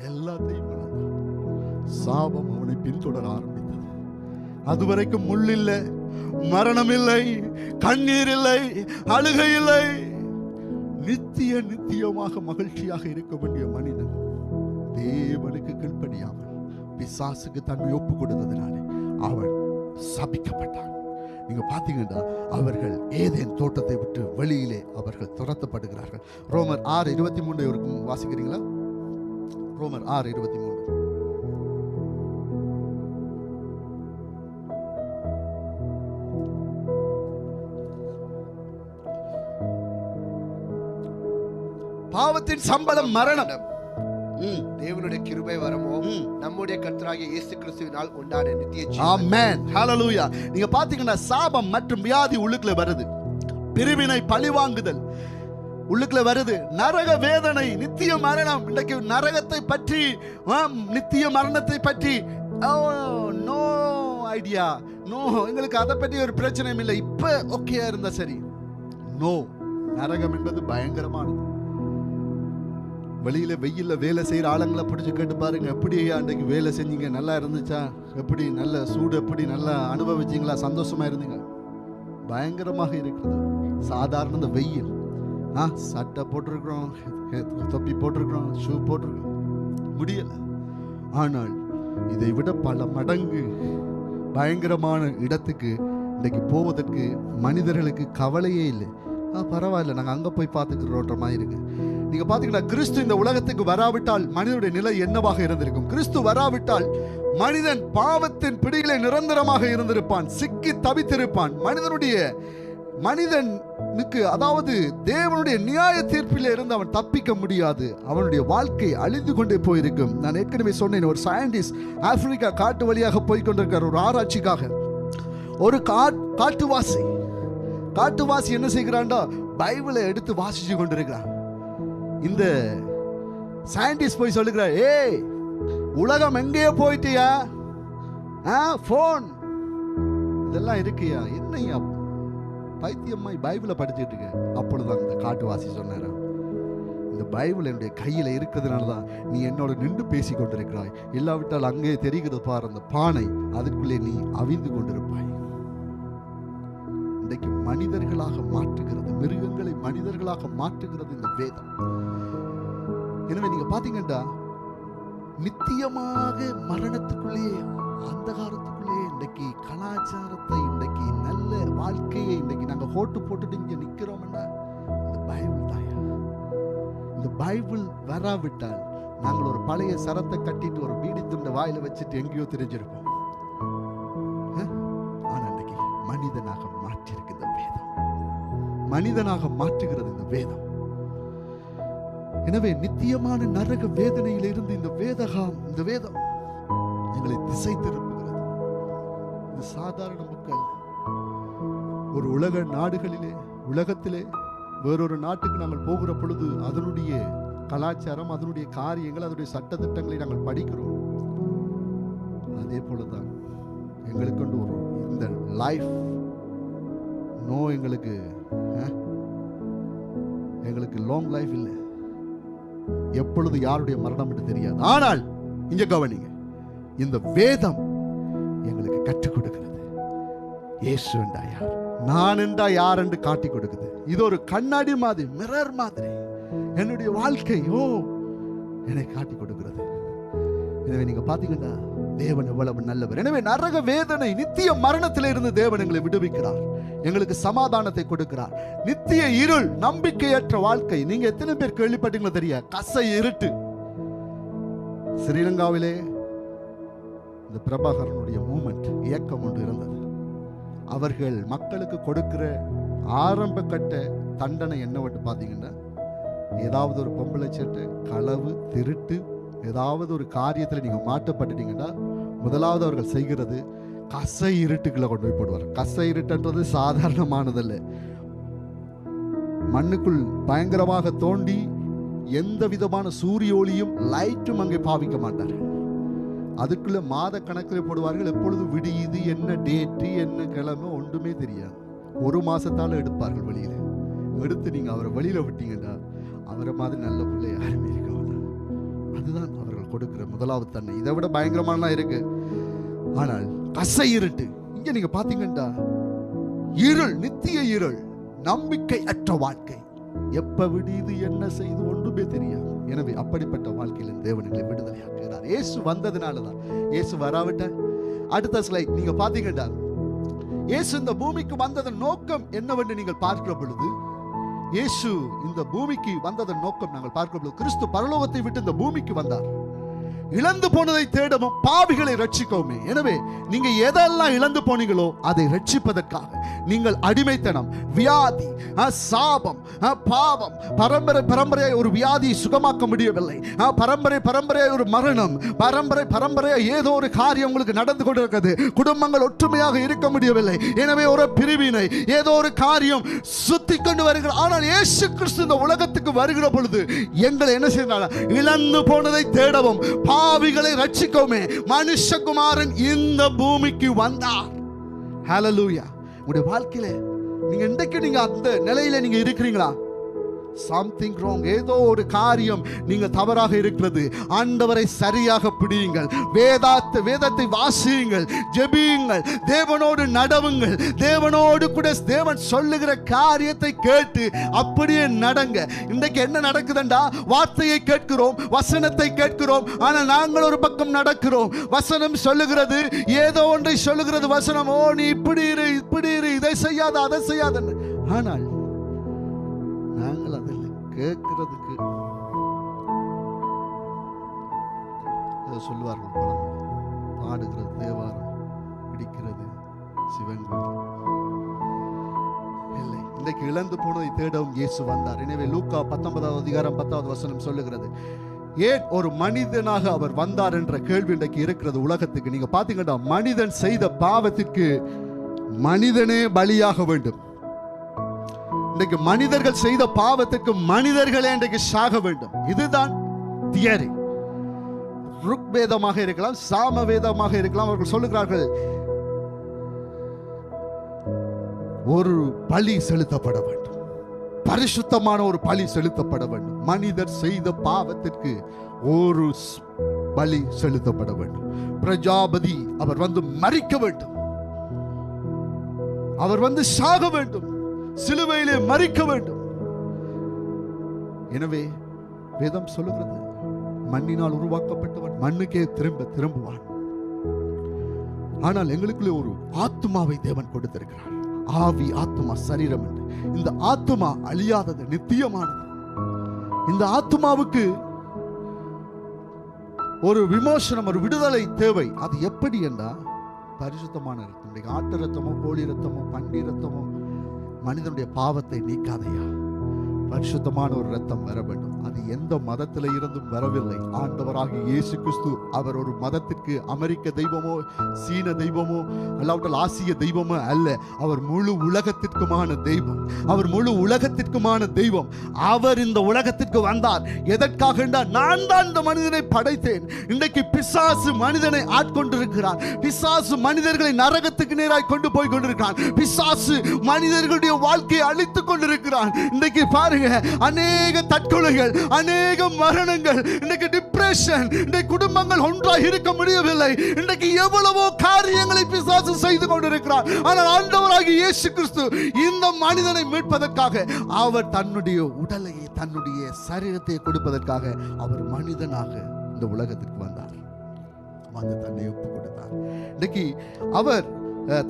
எல்லாத்தையும் இழந்தான். சாபம் அவனை பின்தொடர ஆரம்பித்தது. அதுவரைக்கும் முள் இல்லை, மரணம் இல்லை, கண்ணீர் இல்லை, அழுகை இல்லை. நித்தியமாக மகிழ்ச்சியாக இருக்க வேண்டிய மனிதன் தேவனுக்கு கீழ்ப்படியாமல் பிசாசுக்கு தன்னை ஒப்பு கொடுத்ததினாலே அவன் சபிக்கப்பட்டான். நீங்க பாத்தீங்கன்னா அவர்கள் ஏதேன் தோட்டத்தை விட்டு வெளியிலே அவர்கள் துரத்தப்படுகிறார்கள். ரோமர் 6:23 வாசிக்கிறீங்களா? ரோமர் 6:23. பாவத்தின் சம்பளம் மரணம், தேவனுடைய கிருபை வரமோ நம்முடைய கர்த்தராகிய இயேசு கிறிஸ்துவினால் உண்டான நித்திய ஜீவன். ஆமென், ஹல்லேலூயா. நீங்க பாத்தீங்கன்னா சாபம் மற்றும் வியாதி உள்ளுக்குள்ள வருது, பிரிவினை, பழிவாங்குதல் உள்ளுக்குள்ள வருது, நரக வேதனை, நித்திய மரணம். இன்னைக்கு நரகத்தை பற்றி, நித்திய மரணத்தை பற்றி நோ ஐடியா, நோ, எங்களுக்கு அதை பற்றி ஒரு பிரச்சனையும் இல்லை. இப்ப ஓகே இருந்தா சரி. நோ, நரகம் என்பது பயங்கரமானது. வெளியில வெயில்ல வேலை செய்யற ஆளுங்களை பிடிச்சு கேட்டு பாருங்க, எப்படி அன்றைக்கு வேலை செஞ்சீங்க, நல்லா இருந்துச்சா, எப்படி நல்ல சூடு, எப்படி நல்லா அனுபவிச்சீங்களா, சந்தோஷமா இருந்தீங்க? பயங்கரமாக இருக்கிறது. சாதாரண இந்த வெயில், சட்டை போட்டிருக்கிறோம், தொப்பி போட்டிருக்கிறோம், ஷூ போட்டிருக்கிறோம், முடியல. ஆனால் இதை விட பல மடங்கு பயங்கரமான இடத்துக்கு இன்னைக்கு போவதற்கு மனிதர்களுக்கு கவலையே இல்லை. பரவாயில்ல, நாங்கள் அங்கே போய் பார்த்துக்கிறோன்ற மாதிரி இருக்கு. நீங்க பாத்தீங்கன்னா கிறிஸ்து இந்த உலகத்துக்கு வராவிட்டால் மனிதனுடைய நிலை என்னவாக இருந்திருக்கும்? கிறிஸ்து வராவிட்டால் மனிதன் பாவத்தின் பிடியிலே நிரந்தரமாக இருந்திருப்பான், சிக்கி தவித்திருப்பான். மனிதனுக்கு, அதாவது தேவனுடைய நியாய தீர்ப்பிலே இருந்து அவன் தப்பிக்க முடியாது. அவனுடைய வாழ்க்கை அழிந்து கொண்டே போயிருக்கும். நான் ஏற்கனவே சொன்னேன், ஒரு சயின்டிஸ்ட் ஆப்பிரிக்கா காட்டு வழியாக போய்கொண்டிருக்கிற ஒரு ஆராய்ச்சிக்காக ஒரு காட்டுவாசி என்ன செய்கிறான்டா, பைபிளை எடுத்து வாசிச்சு கொண்டிருக்கிறான். இந்த சயின்டிஸ்ட் போய் சொல்லுகிறார், ஏய் உலகம் எங்கேயோ போயிட்டியா, போன் இதெல்லாம் இருக்கியா, என்னையா பைத்தியம்மாய் பைபிளை படிச்சுட்டு இருக்க? அப்பொழுதுதான் இந்த காட்டுவாசி சொன்னாரா, இந்த பைபிள் என்னுடைய கையில இருக்கிறதுனாலதான் நீ என்னோட நின்று பேசி கொண்டிருக்கிறாய். இல்லாவிட்டால் அங்கே தெரிகிறது பார் அந்த பானை, அதற்குள்ளே நீ அவிந்து கொண்டிருப்பாய். இன்றைக்கு மனிதர்களாக மாற்றுகிறது, மிருகங்களை மனிதர்களாக மாற்றுகிறது இந்த வேதம். எனவே நீங்க பாத்தீங்கன்னா நித்தியமாக மரணத்துக்குள்ளே, அந்தகாரத்துக்குள்ளே இன்றைக்கு கலாச்சாரத்தை, இன்றைக்கு நல்ல வாழ்க்கையை இன்றைக்கு நாங்க ஹோட்டு போட்டுட்டு இங்க நிக்கிறோம்னா இந்த பைபிள் தாயா. இந்த பைபிள் வராவிட்டால் நாங்கள் ஒரு பழைய சரத்தை கட்டிட்டு ஒரு பீடி துண்டை வாயில வச்சுட்டு எங்கேயோ தெரிஞ்சிருப்போம். ஆனா இன்றைக்கு மனிதனாக மாற்றிருக்கு இந்த வேதம், மனிதனாக மாற்றுகிறது இந்த வேதம். எனவே நித்தியமான நரக வேதனையிலிருந்து இந்த வேதம் எங்களை திசை திருப்புகிறது. இது சாதாரண மக்கள் ஒரு உலக நாடுகளிலே, உலகத்திலே வேறொரு நாட்டுக்கு நாங்கள் போகிற பொழுது அதனுடைய கலாச்சாரம், அதனுடைய காரியங்கள், அதனுடைய சட்ட திட்டங்களை நாங்கள் படிக்கிறோம். அதே போலதான் எங்களுக்கு ஒரு இந்த லைஃப் நோ, எங்களுக்கு லாங் லைஃப் இல்லை. எப்பொழுது யாருடைய மரணம் என்று தெரியாது. ஆனால் இங்க கவனிங்க, இந்த வேதம் எங்களுக்கு கற்றுக் கொடுக்கிறது இயேசு என்றா யார், நான் என்றா யார் என்று காட்டி கொடுக்குது. இது ஒரு கண்ணாடி மாதிரி, மிரர் மாதிரி என்னுடைய வாழ்க்கை என்னை காட்டி கொடுக்கிறது. எனவே நீங்க பாத்தீங்கன்னா தேவன் எவ்வளவு நல்லவர். எனவே நரக வேதனை, நித்திய மரணத்திலே இருந்து தேவன் எங்களை விடுவிக்கிறார், எங்களுக்கு சமாதானத்தை கொடுக்கிறார். நித்திய இருள், நம்பிக்கையற்ற வாழ்க்கை. நீங்க எத்தனை பேர் கேள்விப்பட்டீங்களோ தெரியா, கசை இருட்டு. ஸ்ரீலங்காவிலே இந்த பிரபாகரனுடைய மூமெண்ட், இயக்கம் ஒன்று இருந்தது. அவர்கள் மக்களுக்கு கொடுக்கிற ஆரம்ப கட்ட தண்டனை என்னவென்று பார்த்தீங்கன்னா, ஏதாவது ஒரு பொம்பளை சேட்டை, களவு, திருட்டு, ஏதாவது ஒரு காரியத்தில் நீங்க மாட்டப்பட்டுட்டீங்கன்னா முதலாவது அவர்கள் செய்கிறது கசை இருட்டுக்குள்ள கொண்டு போய் போடுவார். கசை இருட்டுன்றது சாதாரணமானதல்ல. மண்ணுக்குள் பயங்கரமாக தோண்டி எந்த விதமான சூரிய ஒளியும் லைட்டும் அங்கே பாவிக்க மாட்டார்கள். அதுக்குள்ள மாத கணக்கில் போடுவார்கள். எப்பொழுது விடியுது, என்ன டேட்டு, என்ன கிழமை ஒன்றுமே தெரியாது. ஒரு மாசத்தால எடுப்பார்கள் வெளியில. எடுத்து நீங்க அவரை வழியில விட்டீங்கன்னா அவரை மாதிரி நல்ல பிள்ளை யாருமே இருக்க மாட்டாங்க. அதுதான் அவர்கள் கொடுக்கிற முதலாவது தன்மை. இதை விட பயங்கரமான இருக்கு. ஆனால் கசை இருட்டு இங்க நீங்க பாத்தீங்கன்னா இருள், நித்திய இருள், நம்பிக்கை அற்ற வாழ்க்கை. எப்ப விடிது என்ன செய்து ஒன்றுமே தெரியாது. எனவே அப்படிப்பட்ட வாழ்க்கையில் தேவனை விடுதலையாக்குகிறார். இயேசு வந்ததுனாலதான். இயேசு வராவிட்ட அடுத்த ஸ்லைட் நீங்க பாத்தீங்கன்னா இயேசு இந்த பூமிக்கு வந்ததன் நோக்கம் என்னவென்று நீங்கள் பார்க்கிற பொழுது, இயேசு இந்த பூமிக்கு வந்ததன் நோக்கம் நாங்கள் பார்க்கிற பொழுது, கிறிஸ்து பரலோகத்தை விட்டு இந்த பூமிக்கு வந்தார். இழந்து போனதை தேடவும், பாவிகளை ரட்சிக்கவுமே. எனவே நீங்க எதெல்லாம் இழந்து போனீங்களோ அதை ரட்சிப்பதற்காக நீங்கள் அடிமைத்தனம், வியாதி, சாபம், பாவம், பரம்பரையாய் ஒரு வியாதியை சுகமாக்க முடியவில்லை, பரம்பரையாய் ஒரு மரணம், பரம்பரையாய் ஏதோ ஒரு காரியம் உங்களுக்கு நடந்து கொண்டிருக்கிறது, குடும்பங்கள் ஒற்றுமையாக இருக்க முடியவில்லை, எனவே ஒரு பிரிவினை, ஏதோ ஒரு காரியம் சுத்தி கொண்டு வருகிறார். ஆனால் இயேசு கிறிஸ்து இந்த உலகத்துக்கு வருகிற பொழுது எங்களை என்ன செய்தார்? இழந்து போனதை தேடவும், பாவிகளை ரட்சிக்கவுமே மனுஷகுமாரன் இந்த பூமிக்கு வந்தார். ஹல்லேலூயா. உங்களுடைய வாழ்க்கையில நீங்க இன்றைக்கு நீங்க அந்த நிலையில நீங்க இருக்கிறீங்களா? Something wrong. ஏதோ ஒரு காரியம் நீங்க தவறாக இருக்கிறது. ஆண்டவரை சரியாக பிடியுங்கள், வேதத்தை வாசியுங்கள், ஜெபியுங்கள், தேவனோடு நடவுங்கள், தேவனோடு கூட தேவன் சொல்லுகிற காரியத்தை கேட்டு அப்படியே நடங்க. இன்றைக்கு என்ன நடக்குதுண்டா? வார்த்தையை கேட்கிறோம், வசனத்தை கேட்கிறோம், ஆனால் நாங்கள் ஒரு பக்கம் நடக்கிறோம். வசனம் சொல்லுகிறது, ஏதோ ஒன்றை சொல்லுகிறது வசனம், ஓ நீ இப்படி இரு, இதை செய்யாத, அதை செய்யாத. ஆனால் நாங்கள் அதில் கேட்கிறதுக்கு சொல்லுவார்கள், பாடுகிறது தேவாரம், பிடிக்கிறது சிவன் இல்லை. இன்றைக்கு இழந்து போனதை தேடவும் இயேசு வந்தார். எனவே லூக்கா 19வது அதிகாரம் 10வது வசனம் சொல்லுகிறது, ஏன் ஒரு மனிதனாக அவர் வந்தார் என்ற கேள்வி இன்றைக்கு இருக்கிறது உலகத்துக்கு. நீங்க பாத்தீங்கன்னா மனிதன் செய்த பாவத்திற்கு மனிதனே பலியாக வேண்டும். இன்றைக்கு மனிதர்கள் செய்த பாவத்துக்கு மனிதர்களே இன்றைக்கு சாக வேண்டும். இதுதான் தியரி. ருக்வேதமாக இருக்கலாம், சாமவேதமாக இருக்கலாம். அவர்கள் சொல்லுகிறார்கள், ஒரு பலி செலுத்தப்பட வேண்டும், பரிசுத்தமான ஒரு பலி செலுத்தப்பட வேண்டும். மனிதர் செய்த பாவத்திற்கு ஒரு பலி செலுத்தப்பட வேண்டும். பிரஜாபதி அவர் வந்து மரிக்க வேண்டும், அவர் வந்து சாக வேண்டும், சிலுவையிலே மரிக்க வேண்டும். எனவே வேதம் சொல்லுகிறது, மண்ணினால் உருவாக்கப்பட்டவன் மண்ணுக்கே திரும்புவான். ஆனால் எங்களுக்குள்ளே ஒரு ஆத்மாவை தேவன் கொடுத்திருக்கிறார். ஆவி, ஆத்மா, சரீரம் என்று. இந்த ஆத்மா அழியாதது, நித்தியமானது. இந்த ஆத்மாவுக்கு ஒரு விமோசனம், ஒரு விடுதலை தேவை. அது எப்படி என்றா பரிசுத்தமான ரத்தம். ஆட்டு ரத்தமோ, கோழி ரத்தமோ, பன்றி ரத்தமோ மனிதனுடைய பாவத்தை நீக்காதையா. பரிசுத்தமான ஒரு ரத்தம் வர வேண்டும். அது எந்த மதத்தில இருந்தும் வரவில்லை. ஆண்டவராகிய இயேசு கிறிஸ்து அவர் ஒரு மதத்திற்கு, அமெரிக்க தெய்வமோ, சீன தெய்வமோ, அல்லாவிட்டால் ஆசிய தெய்வமோ அல்ல. அவர் முழு உலகத்திற்குமான தெய்வம். அவர் முழு உலகத்திற்குமான தெய்வம். அவர் இந்த உலகத்திற்கு வந்தார். எதற்காக என்றால், நான் தான் இந்த மனிதனை படைத்தேன். இன்றைக்கு பிசாசு மனிதனை ஆட்கொண்டிருக்கிறார். பிசாசு மனிதர்களை நரகத்துக்கு நேராய் கொண்டு போய் கொண்டிருக்கிறான். பிசாசு மனிதர்களுடைய வாழ்க்கையை அழித்துக் கொண்டிருக்கிறான். இன்றைக்கு பாருங்க, அநேக தற்கொலைகள், அநேக மரணங்கள், இன்றைக்கு டிப்ரெஷன், இன்றைக்கு குடும்பங்கள் ஒன்றாக இருக்க முடியவில்லை. இன்றைக்கு எவ்வளவோ காரியங்களை பிசாசு செய்து கொண்டிருக்கிறார். ஆனால் ஆண்டவராகிய இயேசு கிறிஸ்து இந்த மனிதனை மீட்பதற்காக, அவர் தன்னுடைய உடலை, தன்னுடைய சரீரத்தை கொடுப்பதற்காக அவர் மனிதனாக இந்த உலகத்திற்கு வந்தார். வந்து தன்னை ஒப்பு கொடுத்தார். இன்றைக்கு அவர்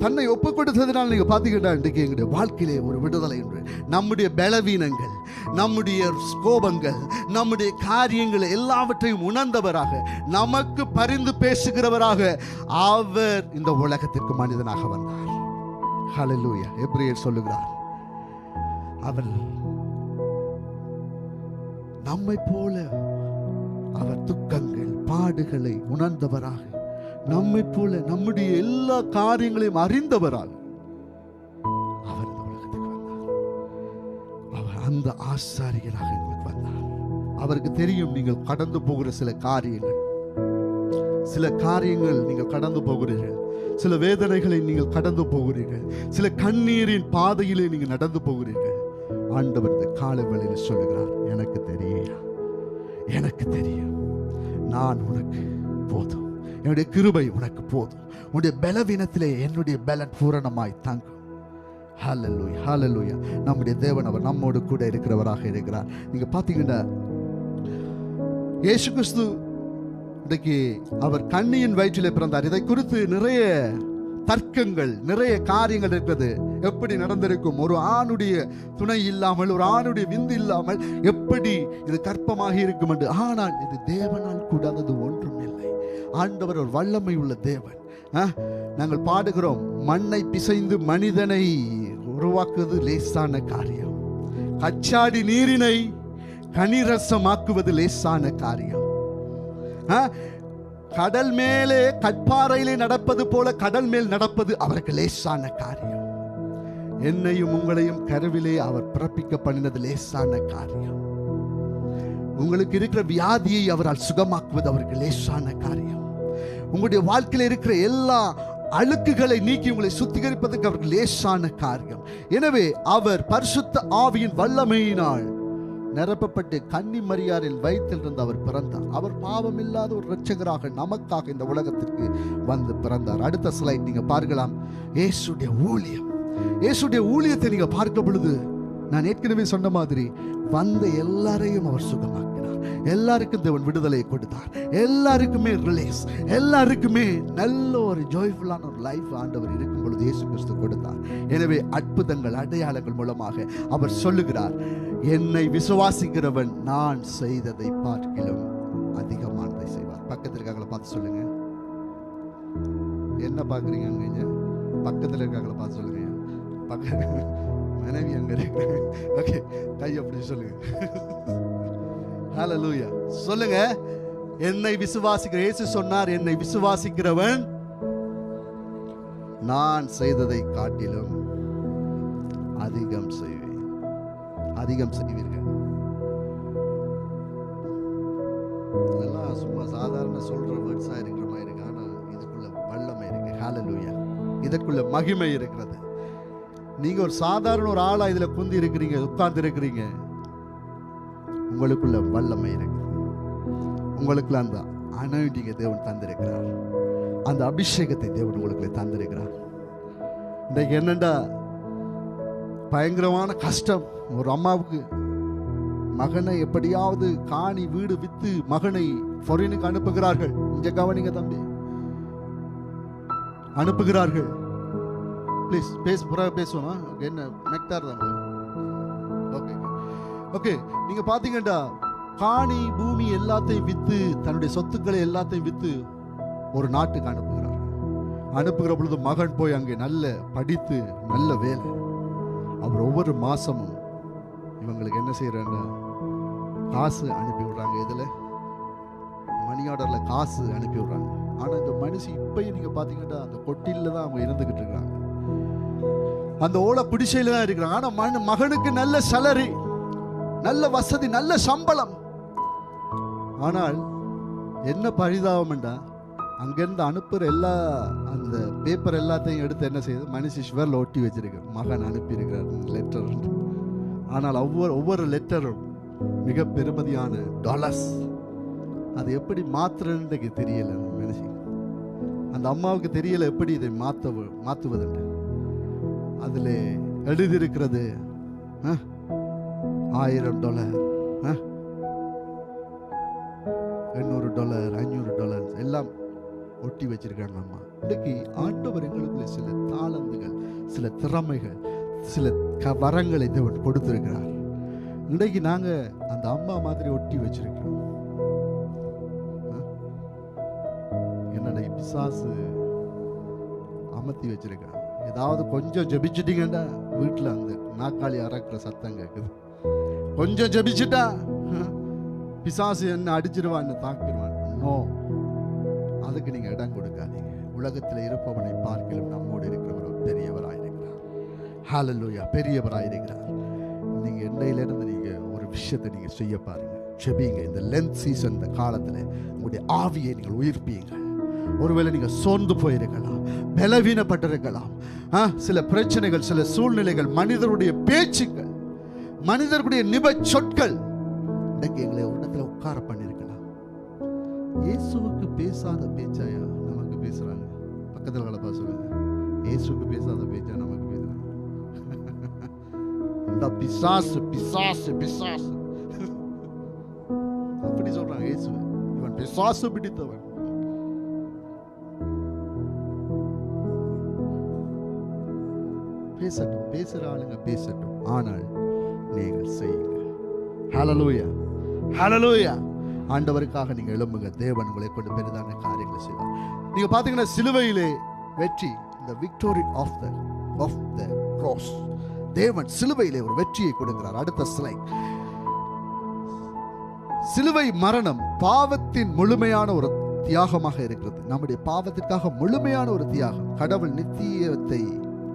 தன்னை ஒப்பு கொடுத்ததுனால் நீங்க பாத்தீங்கன்னா இன்றைக்கு எங்களுடைய வாழ்க்கையிலே ஒரு விடுதலை என்று. நம்முடைய பலவீனங்கள், நம்முடைய கோபங்கள், நம்முடைய காரியங்கள் எல்லாவற்றையும் உணர்ந்தவராக, நமக்கு பரிந்து பேசுகிறவராக அவர் இந்த உலகத்திற்கு மனிதனாக வந்தார். ஹல்லேலூயா. எபிரேயர் சொல்லுகிறார், அவர் நம்மை போல அவர் துக்கங்கள், பாடுகளை உணர்ந்தவராக, நம்மை போல நம்முடைய எல்லா காரியங்களையும் அறிந்தவரால் அவர் இந்த உலகத்துக்கு வந்தார். அவர் அந்த ஆசாரியராக எங்களுக்கு வந்தார். அவருக்கு தெரியும் நீங்கள் கடந்து போகிற சில காரியங்கள் நீங்கள் கடந்து போகிறீர்கள். சில வேதனைகளை நீங்கள் கடந்து போகிறீர்கள். சில கண்ணீரின் பாதையிலே நீங்கள் நடந்து போகிறீர்கள். ஆண்டவர் இந்த காலை வேளையில் சொல்லுகிறார், எனக்கு தெரியும், எனக்கு தெரியும், நான் உனக்கு போதும், என்னுடைய கிருபை உனக்கு போதும், உன்னுடைய பலவீனத்திலே என்னுடைய பலன் பூரணமாய் தங்கும். ஹல்லேலூயா, ஹல்லேலூயா. நம்முடைய தேவன் அவர் நம்மோடு கூட இருக்கிறவராக இருக்கிறார். நீங்க பாத்தீங்கன்னா இயேசு கிறிஸ்து இன்றைக்கு அவர் கன்னியின் வயிற்றிலே பிறந்தார். இதை குறித்து நிறைய தர்க்கங்கள், நிறைய காரியங்கள் இருக்கிறது. எப்படி நடந்திருக்கும், ஒரு ஆணுடைய துணை இல்லாமல், ஒரு ஆணுடைய விந்து இல்லாமல் எப்படி இது கற்பமாக இருக்கும் என்று. ஆனால் இது தேவனால் கூடாதது ஒன்றும் இல்லை. ஆண்டவர் ஒரு வல்லமை உள்ள தேவன். நாங்கள் பாடுகிறோம், மண்ணை பிசைந்து மனிதனை உருவாக்குவது லேசான காரியம், கச்சாடி நீரினை கனிரசமாக்குவது லேசான காரியம். கடல் மேலே கற்பாறையிலே நடப்பது போல கடல் மேல் நடப்பது அவருக்கு லேசான காரியம். என்னையும் உங்களையும் கருவிலே அவர் பிறப்பிக்க பண்ணினது லேசான காரியம். உங்களுக்கு இருக்கிற வியாதியை அவரால் சுகமாக்குவது அவருக்கு லேசான காரியம். உங்களுடைய வாழ்க்கையில் இருக்கிற எல்லா அழுக்குகளை நீக்கி உங்களை சுத்திகரிப்பதற்கு அவருக்கு லேசான காரியம். எனவே அவர் பரிசுத்த ஆவியின் வல்லமையினால் நிரப்பப்பட்டு கன்னி மரியாரில் வயிற்றிலிருந்து அவர் பிறந்தார். அவர் பாவம் இல்லாத ஒரு இரட்சகராக நமக்காக இந்த உலகத்திற்கு வந்து பிறந்தார். அடுத்த ஸ்லைட் நீங்க பார்க்கலாம். இயேசுடைய ஊழியம், இயேசுடைய ஊழியத்தை நீங்க பார்க்க பொழுது, நான் ஏற்கனவே சொன்ன மாதிரி வந்த எல்லாரையும் அவர் சுகமாக்கினார். எல்லாருக்கும் தேவன் விடுதலை கொடுத்தார். எல்லாருக்குமே ரிலீஸ், எல்லாருக்குமே நல்ல ஒரு ஜாய்ஃபுல்லான ஒரு லைஃப் ஆண்டவர் இருக்கும் பொழுது இயேசு கிறிஸ்து கொடுத்தார். எனவே அற்புதங்கள், அடையாளங்கள் மூலமாக அவர் சொல்லுகிறார், என்னை விசுவாசிக்கிறவன் நான் செய்ததை பார்க்கிலும் அதிகமானதை செய்வார். பக்கத்தில் இருக்காங்கள பார்த்து சொல்லுங்க. என்ன பாக்குறீங்க? அங்க பக்கத்தில் இருக்காங்கள பார்த்து சொல்லுங்க. மனைவி அங்க இருக்கு. ஓகே, கை அப்படி சொல்லுங்க. ஹல்லேலூயா. சொல்லுங்க, என்னை விசுவாசிக்கிற, இயேசு சொன்னார், என்னை விசுவாசிக்கிறவன் நான் செய்ததை காட்டிலும் அதிகம் செய்வேன், அதிகம் செய்வீர்கள். இதெல்லாம் சும்மா சாதாரண சொல்ற வேர்ட்ஸா இருக்கிற மாதிரி இருக்கு. ஆனா இதுக்குள்ள வல்லமை இருக்கு. ஹல்லேலூயா. இதற்குள்ள மகிமை இருக்கிறது. நீங்க ஒரு சாதாரண ஒரு ஆளா இதுல குந்தி இருக்கிறீங்க, உட்கார்ந்து இருக்கிறீங்க. உங்களுக்குள்ள வல்லமை இருக்கு. உங்களுக்குள்ள அந்த அனாயிண்டிங்கை தேவன் தந்திருக்கிறார். அந்த அபிஷேகத்தை தேவன் உங்களுக்கு தந்திருக்கிறார். இன்றைக்கு என்னண்டா பயங்கரமான கஷ்டம். ஒரு அம்மாவுக்கு மகனை எப்படியாவது காணி வீடு வித்து மகனை ஃபாரினுக்கு அனுப்புகிறார்கள். இங்க கவனிங்க தம்பி, அனுப்புகிறார்கள். ப்ளீஸ் பேசுவோமா? என்ன மெக்டார் தான். Okay okay. நீங்க பாத்தீங்கன்னா காணி பூமி எல்லாத்தையும் வித்து, தன்னுடைய சொத்துக்களை எல்லாத்தையும் வித்து ஒரு நாட்டுக்கு அனுப்புகிறார். அனுப்புகிற பொழுது மகன் போய் அங்கே நல்ல படித்து நல்ல வேலை. அவர் ஒவ்வொரு மாசமும் இவங்களுக்கு என்ன செய்யறாங்க, காசு அனுப்பி விடுறாங்க. இதுல மணி ஆர்டர்ல காசு அனுப்பி விடுறாங்க. ஆனா இந்த மனுஷி இப்பயும் நீங்க பாத்தீங்கன்னா அந்த கொட்டில தான் அவங்க இருந்துகிட்டு இருக்காங்க, அந்த ஓலை குடிசையில தான் இருக்கிறாங்க. ஆனா மகனுக்கு நல்ல சேலரி, நல்ல வசதி, நல்ல சம்பளம். ஆனால் என்ன பரிதாபம்டா, அங்கிருந்து அனுப்புற எல்லா அந்த பேப்பர் எல்லாத்தையும் எடுத்து என்ன செய்யுது, மனுஷி ஷுவரில் ஒட்டி வச்சிருக்கு, மகன் அனுப்பி இருக்கிறார் லெட்டர். ஆனால் ஒவ்வொரு லெட்டரும் மிக பெருமதியான டாலர்ஸ். அது எப்படி மாத்துறதுன்னு தெரியல அந்த மனுஷி. அந்த அம்மாவுக்கு தெரியல எப்படி இதை மாத்துவதுன்னு. அதில் எழுதியிருக்கிறது $1000, $800, $500 எல்லாம் ஒட்டி வச்சிருக்காங்க அம்மா. இன்னைக்கு ஆண்டவர் எங்களுக்குள்ள சில தாளந்துகள், சில திறமைகள், சில வரங்களை தேவன் கொடுத்திருக்கிறார். இன்னைக்கு நாங்க அந்த அம்மா மாதிரி ஒட்டி வச்சிருக்கிறோம். என்னடா பிசாசு அமர்த்தி வச்சிருக்கான். ஏதாவது கொஞ்சம் ஜெபிச்சிட்டீங்கன்னா வீட்டுல அந்த நாக்காளி அறக்கிற சத்தம் கேட்குது. கொஞ்சம் ஜெபிச்சுட்டா பிசாசு என்ன அடிச்சிருவான், என்ன தாக்கிடுவான். நோ, அதுக்கு நீங்க இடம் கொடுக்காதீங்க. உலகத்தில் இருப்பவனை பார்க்கலும் நம்மோடு இருக்கிறவர் பெரியவராயிருக்கிறார். ஹல்லேலூயா, பெரியவராயிருக்கிறார். நீங்க இன்றையிலிருந்து நீங்க ஒரு விஷயத்தை நீங்க செய்ய பாருங்க. ஜெபிங்க. இந்த லென்த் சீசன், இந்த காலத்துல உங்களுடைய ஆவியை நீங்கள் உயிர்ப்பீங்க. ஒருவேளை நீங்க சோர்ந்து போயிருக்கலாம், பலவீனப்பட்டிருக்கலாம். சில பிரச்சனைகள், சில சூழ்நிலைகள், மனிதருடைய பேச்சுக்கள், மனிதர்களுடைய நிப சொற்கள் இன்னைக்கு எங்களை ஒரு இடத்துல உட்கார பண்ணிருக்கலாம். இயேசுவுக்கு பேசாத பேச்சாயா நமக்கு பேசுறாங்க. பக்கத்துல கலப்பா சொல்லுங்க, இயேசுவுக்கு பேசாத பேச்சா நமக்கு பேசுறாங்க. இந்த பிசாசு பிசாசு பிசாசு அப்படி சொல்றாங்க. இயேசு இவன் பிசாசு பிடித்தவன். பேசட்டும், பேசுற ஆளுங்க பேசட்டும், ஆனால் நீங்கள் செய்யுங்க. ஹல்லேலூயா, ஹல்லேலூயா. ஆண்டவருக்காக நீங்க எழும்புங்க. தேவன் உங்களை கொண்டு பெரிதான காரியங்களை செய்வார். நீங்க பாத்தீங்கன்னா சிலுவையிலே வெற்றி, the victory of the cross. தேவன் சிலுவையிலே ஒரு வெற்றியை கொடுக்கிறார். அடுத்த ஸ்லைட். சிலுவை மரணம் பாவத்தின் முழுமையான ஒரு தியாகமாக இருக்கிறது. நம்முடைய பாவத்திற்காக முழுமையான ஒரு தியாகம். கடவுள் நித்தியத்தை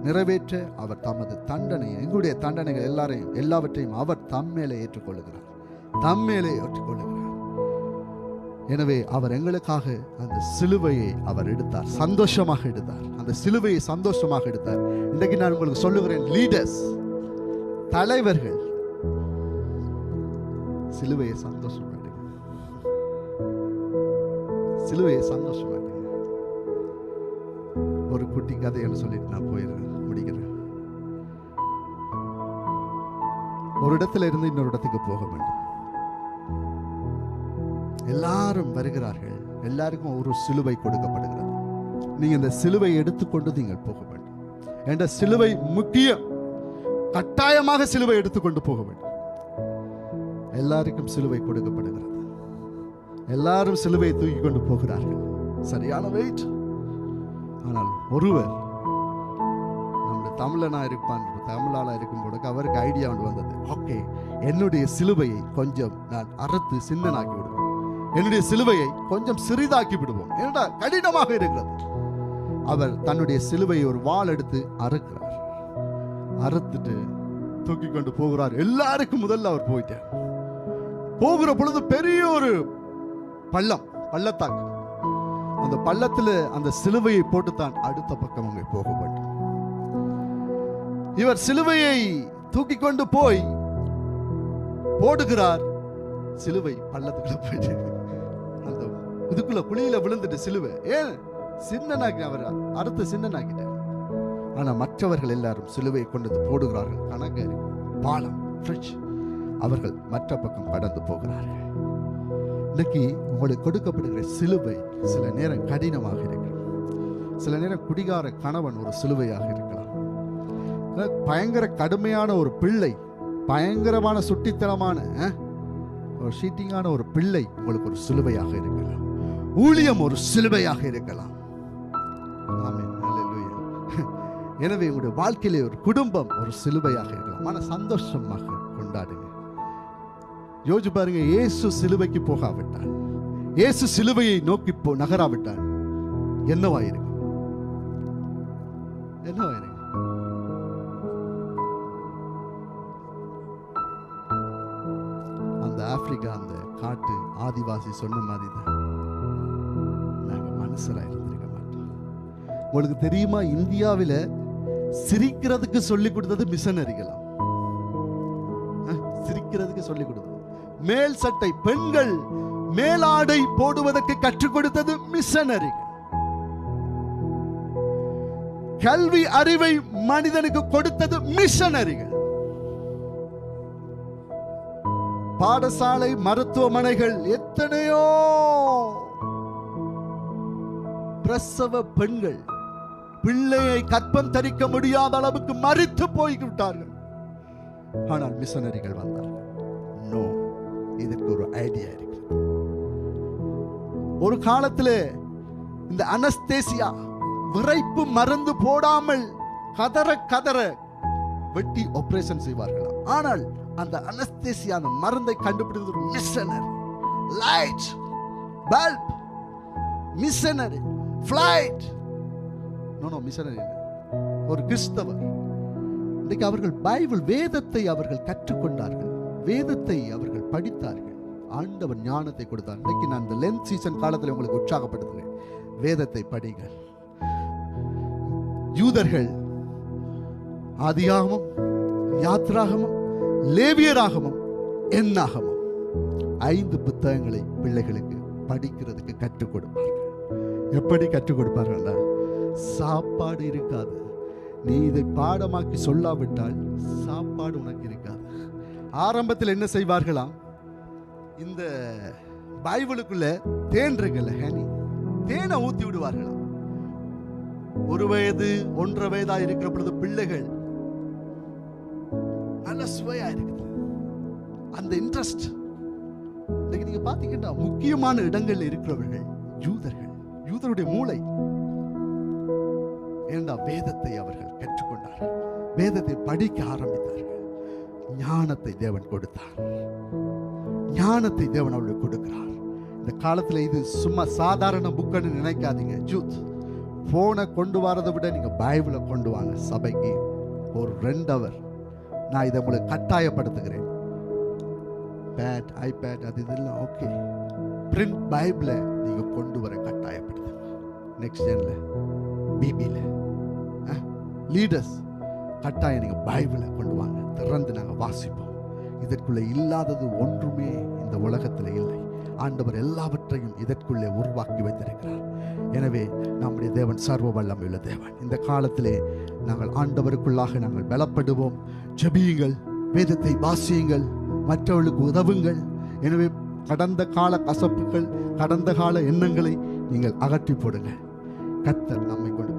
நிறைவேற்ற அவர் தமது தண்டனை, எங்களுடைய தண்டனைகள் எல்லாவற்றையும் அவர் தம்மேலே ஏற்றுக்கொள்ளுகிறார், தம்மேலே ஏற்றுக்கொள்ளுகிறார். எனவே அவர் எங்களுக்காக அந்த சிலுவையை அவர் எடுத்தார், சந்தோஷமாக எடுத்தார். அந்த சிலுவையை சந்தோஷமாக எடுத்தார். இன்றைக்கு நான் உங்களுக்கு சொல்லுகிறேன், லீடர்ஸ், தலைவர்கள், சிலுவையை சந்தோஷப்படுங்க, சிலுவையை சந்தோஷப்படுங்க. ஒரு குட்டி கதைன்னு சொல்லிட்டு நான் முடிக்கிறேன். ஒரு இடத்துல இருந்து இன்னொரு இடத்துக்கு போக வேண்டும். எல்லாரும் வருகிறார்கள், எல்லாருக்கும் ஒரு சிலுவை கொடுக்கப்படுகிறது. நீங்க இந்த சிலுவை எடுத்துக்கொண்டு நீங்கள் போக வேண்டும். என்ற சிலுவை முக்கியம், கட்டாயமாக சிலுவை எடுத்துக்கொண்டு போக வேண்டும். எல்லாருக்கும் சிலுவை கொடுக்கப்படுகிறது. எல்லாரும் சிலுவையை தூக்கி கொண்டு போகிறார்கள். சரியான வெயிட். ஆனால் ஒருவர் நம்முடைய தமிழனா இருப்பான், தமிழாளா இருக்கும் போது அவருக்கு ஐடியா ஒன்று வந்தது. ஓகே, என்னுடைய சிலுவையை கொஞ்சம் நான் அறுத்து சின்னனாக்கி விடுவோம், என்னுடைய சிலுவையை கொஞ்சம் சிறிதாக்கி விடுவோம், ஏன்னா கடினமாக இருக்கிறது. அவர் தன்னுடைய சிலுவையை ஒரு வாள் எடுத்து அறுக்கிறார். அறுத்துட்டு தூக்கி கொண்டு போகிறார். எல்லாருக்கும் முதல்ல அவர் போயிட்டார். போகிற பொழுது பெரிய ஒரு பள்ளத்தாக்கு. அந்த பள்ளத்துல அந்த சிலுவையை போட்டுத்தான் அடுத்த பக்கம் அங்கே போக வேண்டும். இவர் சிலுவையை தூக்கி கொண்டு போய் போடுகிறார். சிலுவை பள்ளத்துக்குள்ள போயிட்டு அந்த இதுக்குள்ள குழியில விழுந்துட்டு சிலுவை ஏன் சின்னனாக்கி அவர் அறுத்து சின்னனாக்கிட்டார். ஆனா மற்றவர்கள் எல்லாரும் சிலுவையை கொண்டு போடுகிறார்கள். கணக்கு பாலம் அவர்கள் மற்ற பக்கம் கடந்து போகிறார்கள். இன்னைக்கு உங்களுக்கு கொடுக்கப்படுகிற சிலுவை சில நேரம் கடினமாக இருக்கலாம். சில நேரம் குடிகார கணவன் ஒரு சிலுவையாக இருக்கலாம். பயங்கர கடுமையான ஒரு பிள்ளை, பயங்கரமான சுட்டித்தனமான ஒரு ஷீட்டிங்கான ஒரு பிள்ளை உங்களுக்கு ஒரு சிலுவையாக இருக்கலாம். ஊழியம் ஒரு சிலுவையாக இருக்கலாம். ஆமென், ஹல்லேலூயா. எனவே உங்களுடைய வாழ்க்கையிலே ஒரு குடும்பம் ஒரு சிலுவையாக இருக்கலாம். மன சந்தோஷமாக கொண்டாடுங்க. யோசிச்சு பாருங்க, இயேசு சிலுவைக்கு போகாவிட்டார், இயேசு சிலுவையை நோக்கி நகராவிட்டார், என்னவாயிருக்கும்? என்னவாயிருக்கும்? அந்த ஆப்பிரிக்கா அந்த காட்டு ஆதிவாசி சொன்ன மாதிரி தான் நாங்க மனுஷரா இருந்திருக்க மாட்டோம். உங்களுக்கு தெரியுமா, இந்தியாவில் சிரிக்கிறதுக்கு சொல்லிக் கொடுத்தது மிஷனரிகளாம். சிரிக்கிறதுக்கு சொல்லிக் கொடுத்தது. மேல் சட்டை, பெண்கள் மேலாடை போடுவதற்கு கற்றுக் கொடுத்தது மிஷனரிகள். கல்வி அறிவை மனிதனுக்கு கொடுத்தது மிஷனரிகள். பாடசாலை, மருத்துவமனைகள், எத்தனையோ பிரசவ பெண்கள் பிள்ளையை கற்பம் தரிக்க முடியாத அளவுக்கு மரித்து போய்விட்டார்கள். ஆனால் மிஷனரிகள் வந்தார்கள். நோ, இதற்கு ஒரு ஐடியா இருக்கு. ஒரு காலத்தில் இந்த அனஸ்தேசியா, விரைப்பு மருந்து போடாமல் கதற கதற வெட்டி ஆபரேஷன் செய்வார்களாம். ஆனால் அந்த அனஸ்தேசியா மருந்தை கண்டுபிடித்தது ஒரு missionary. Light bulb missionary, flight no missionary, ஒரு கிறிஸ்தவர். இன்னைக்கு அவர்கள் பைபிள் வேதத்தை அவர்கள் கற்றுக்கொண்டார்கள், வேதத்தை அவர்கள் படித்தார்கள். ஆண்டவர் ஞானத்தை கொடுத்தார். இன்னைக்கு நான் இந்த லென்த் சீசன் காலத்தில் உங்களுக்கு உற்சாகப்படுத்துகிறேன், வேதத்தை படிங்கள். யூதர்கள் ஆதியாகமம், யாத்ராகமம், லேவியராகமம், என்னாகமம் 5 புத்தகங்களை பிள்ளைகளுக்கு படிக்கிறதுக்கு கற்றுக் கொடுப்பார்கள். எப்படி கற்றுக் கொடுப்பார்கள்? சாப்பாடு இருக்காது. நீ இதை பாடமாக்கி சொல்லாவிட்டால் சாப்பாடு உனக்கு இருக்காது. ஆரம்பத்தில் என்ன செய்வார்களாம்? இந்த பைபிளுக்குள்ள தேன் இருக்குல்ல, ஹனி, தேனை ஊத்தி விடுவார்களாம். 1 வயது 1.5 வயதா இருக்கிற பொழுது பிள்ளைகள் நல்ல சுவையா இருக்குது. அந்த இன்ட்ரெஸ்ட் நீங்க பாத்தீங்கன்னா முக்கியமான இடங்கள்ல இருக்கிறவர்கள் யூதருடைய மூளை. ஏண்டா வேதத்தை அவர்கள் கற்றுக்கொண்டார்கள், வேதத்தை படிக்க ஆரம்பித்தார்கள். ஞானத்தை தேவன் கொடுத்தார். ஞானத்தை தேவன் அவர்களுக்கு கொடுக்கிறார். இந்த காலத்துல இது சும்மா சாதாரண புக்குன்னு நினைக்காதீங்க. ஜூத் போனை கொண்டு வரதை விட நீங்க பைபிளை கொண்டு வாங்க சபைக்கு. ஒரு 2 hour நான் இதை உங்களுக்கு கட்டாயப்படுத்துகிறேன். பேட், ஐபேட், அது இதெல்லாம் ஓகே. பிரிண்ட் பைபிளை நீங்க கொண்டு வர கட்டாயப்படுத்துங்க. நெக்ஸ்ட் ஜென்ல, பிபில, லீடர்ஸ் கட்டாயம் நீங்க பைபிளை கொண்டு வாங்க. திறந்து நாங்கள் வாசிப்போம். இதற்குள்ளே இல்லாதது ஒன்றுமே இந்த உலகத்தில் இல்லை. ஆண்டவர் எல்லாவற்றையும் இதற்குள்ளே உருவாக்கி வைத்திருக்கிறார். எனவே நம்முடைய தேவன் சர்வ வல்லமையுள்ள தேவன். இந்த காலத்திலே நாங்கள் ஆண்டவருக்குள்ளாக நாங்கள் பலப்படுவோம். ஜெபியுங்கள், வேதத்தை வாசியுங்கள், மற்றவர்களுக்கு உதவுங்கள். எனவே கடந்த கால கசப்புகள், கடந்த கால எண்ணங்களை நீங்கள் அகற்றி போடுங்க. கர்த்தர் நம்மை கொண்டு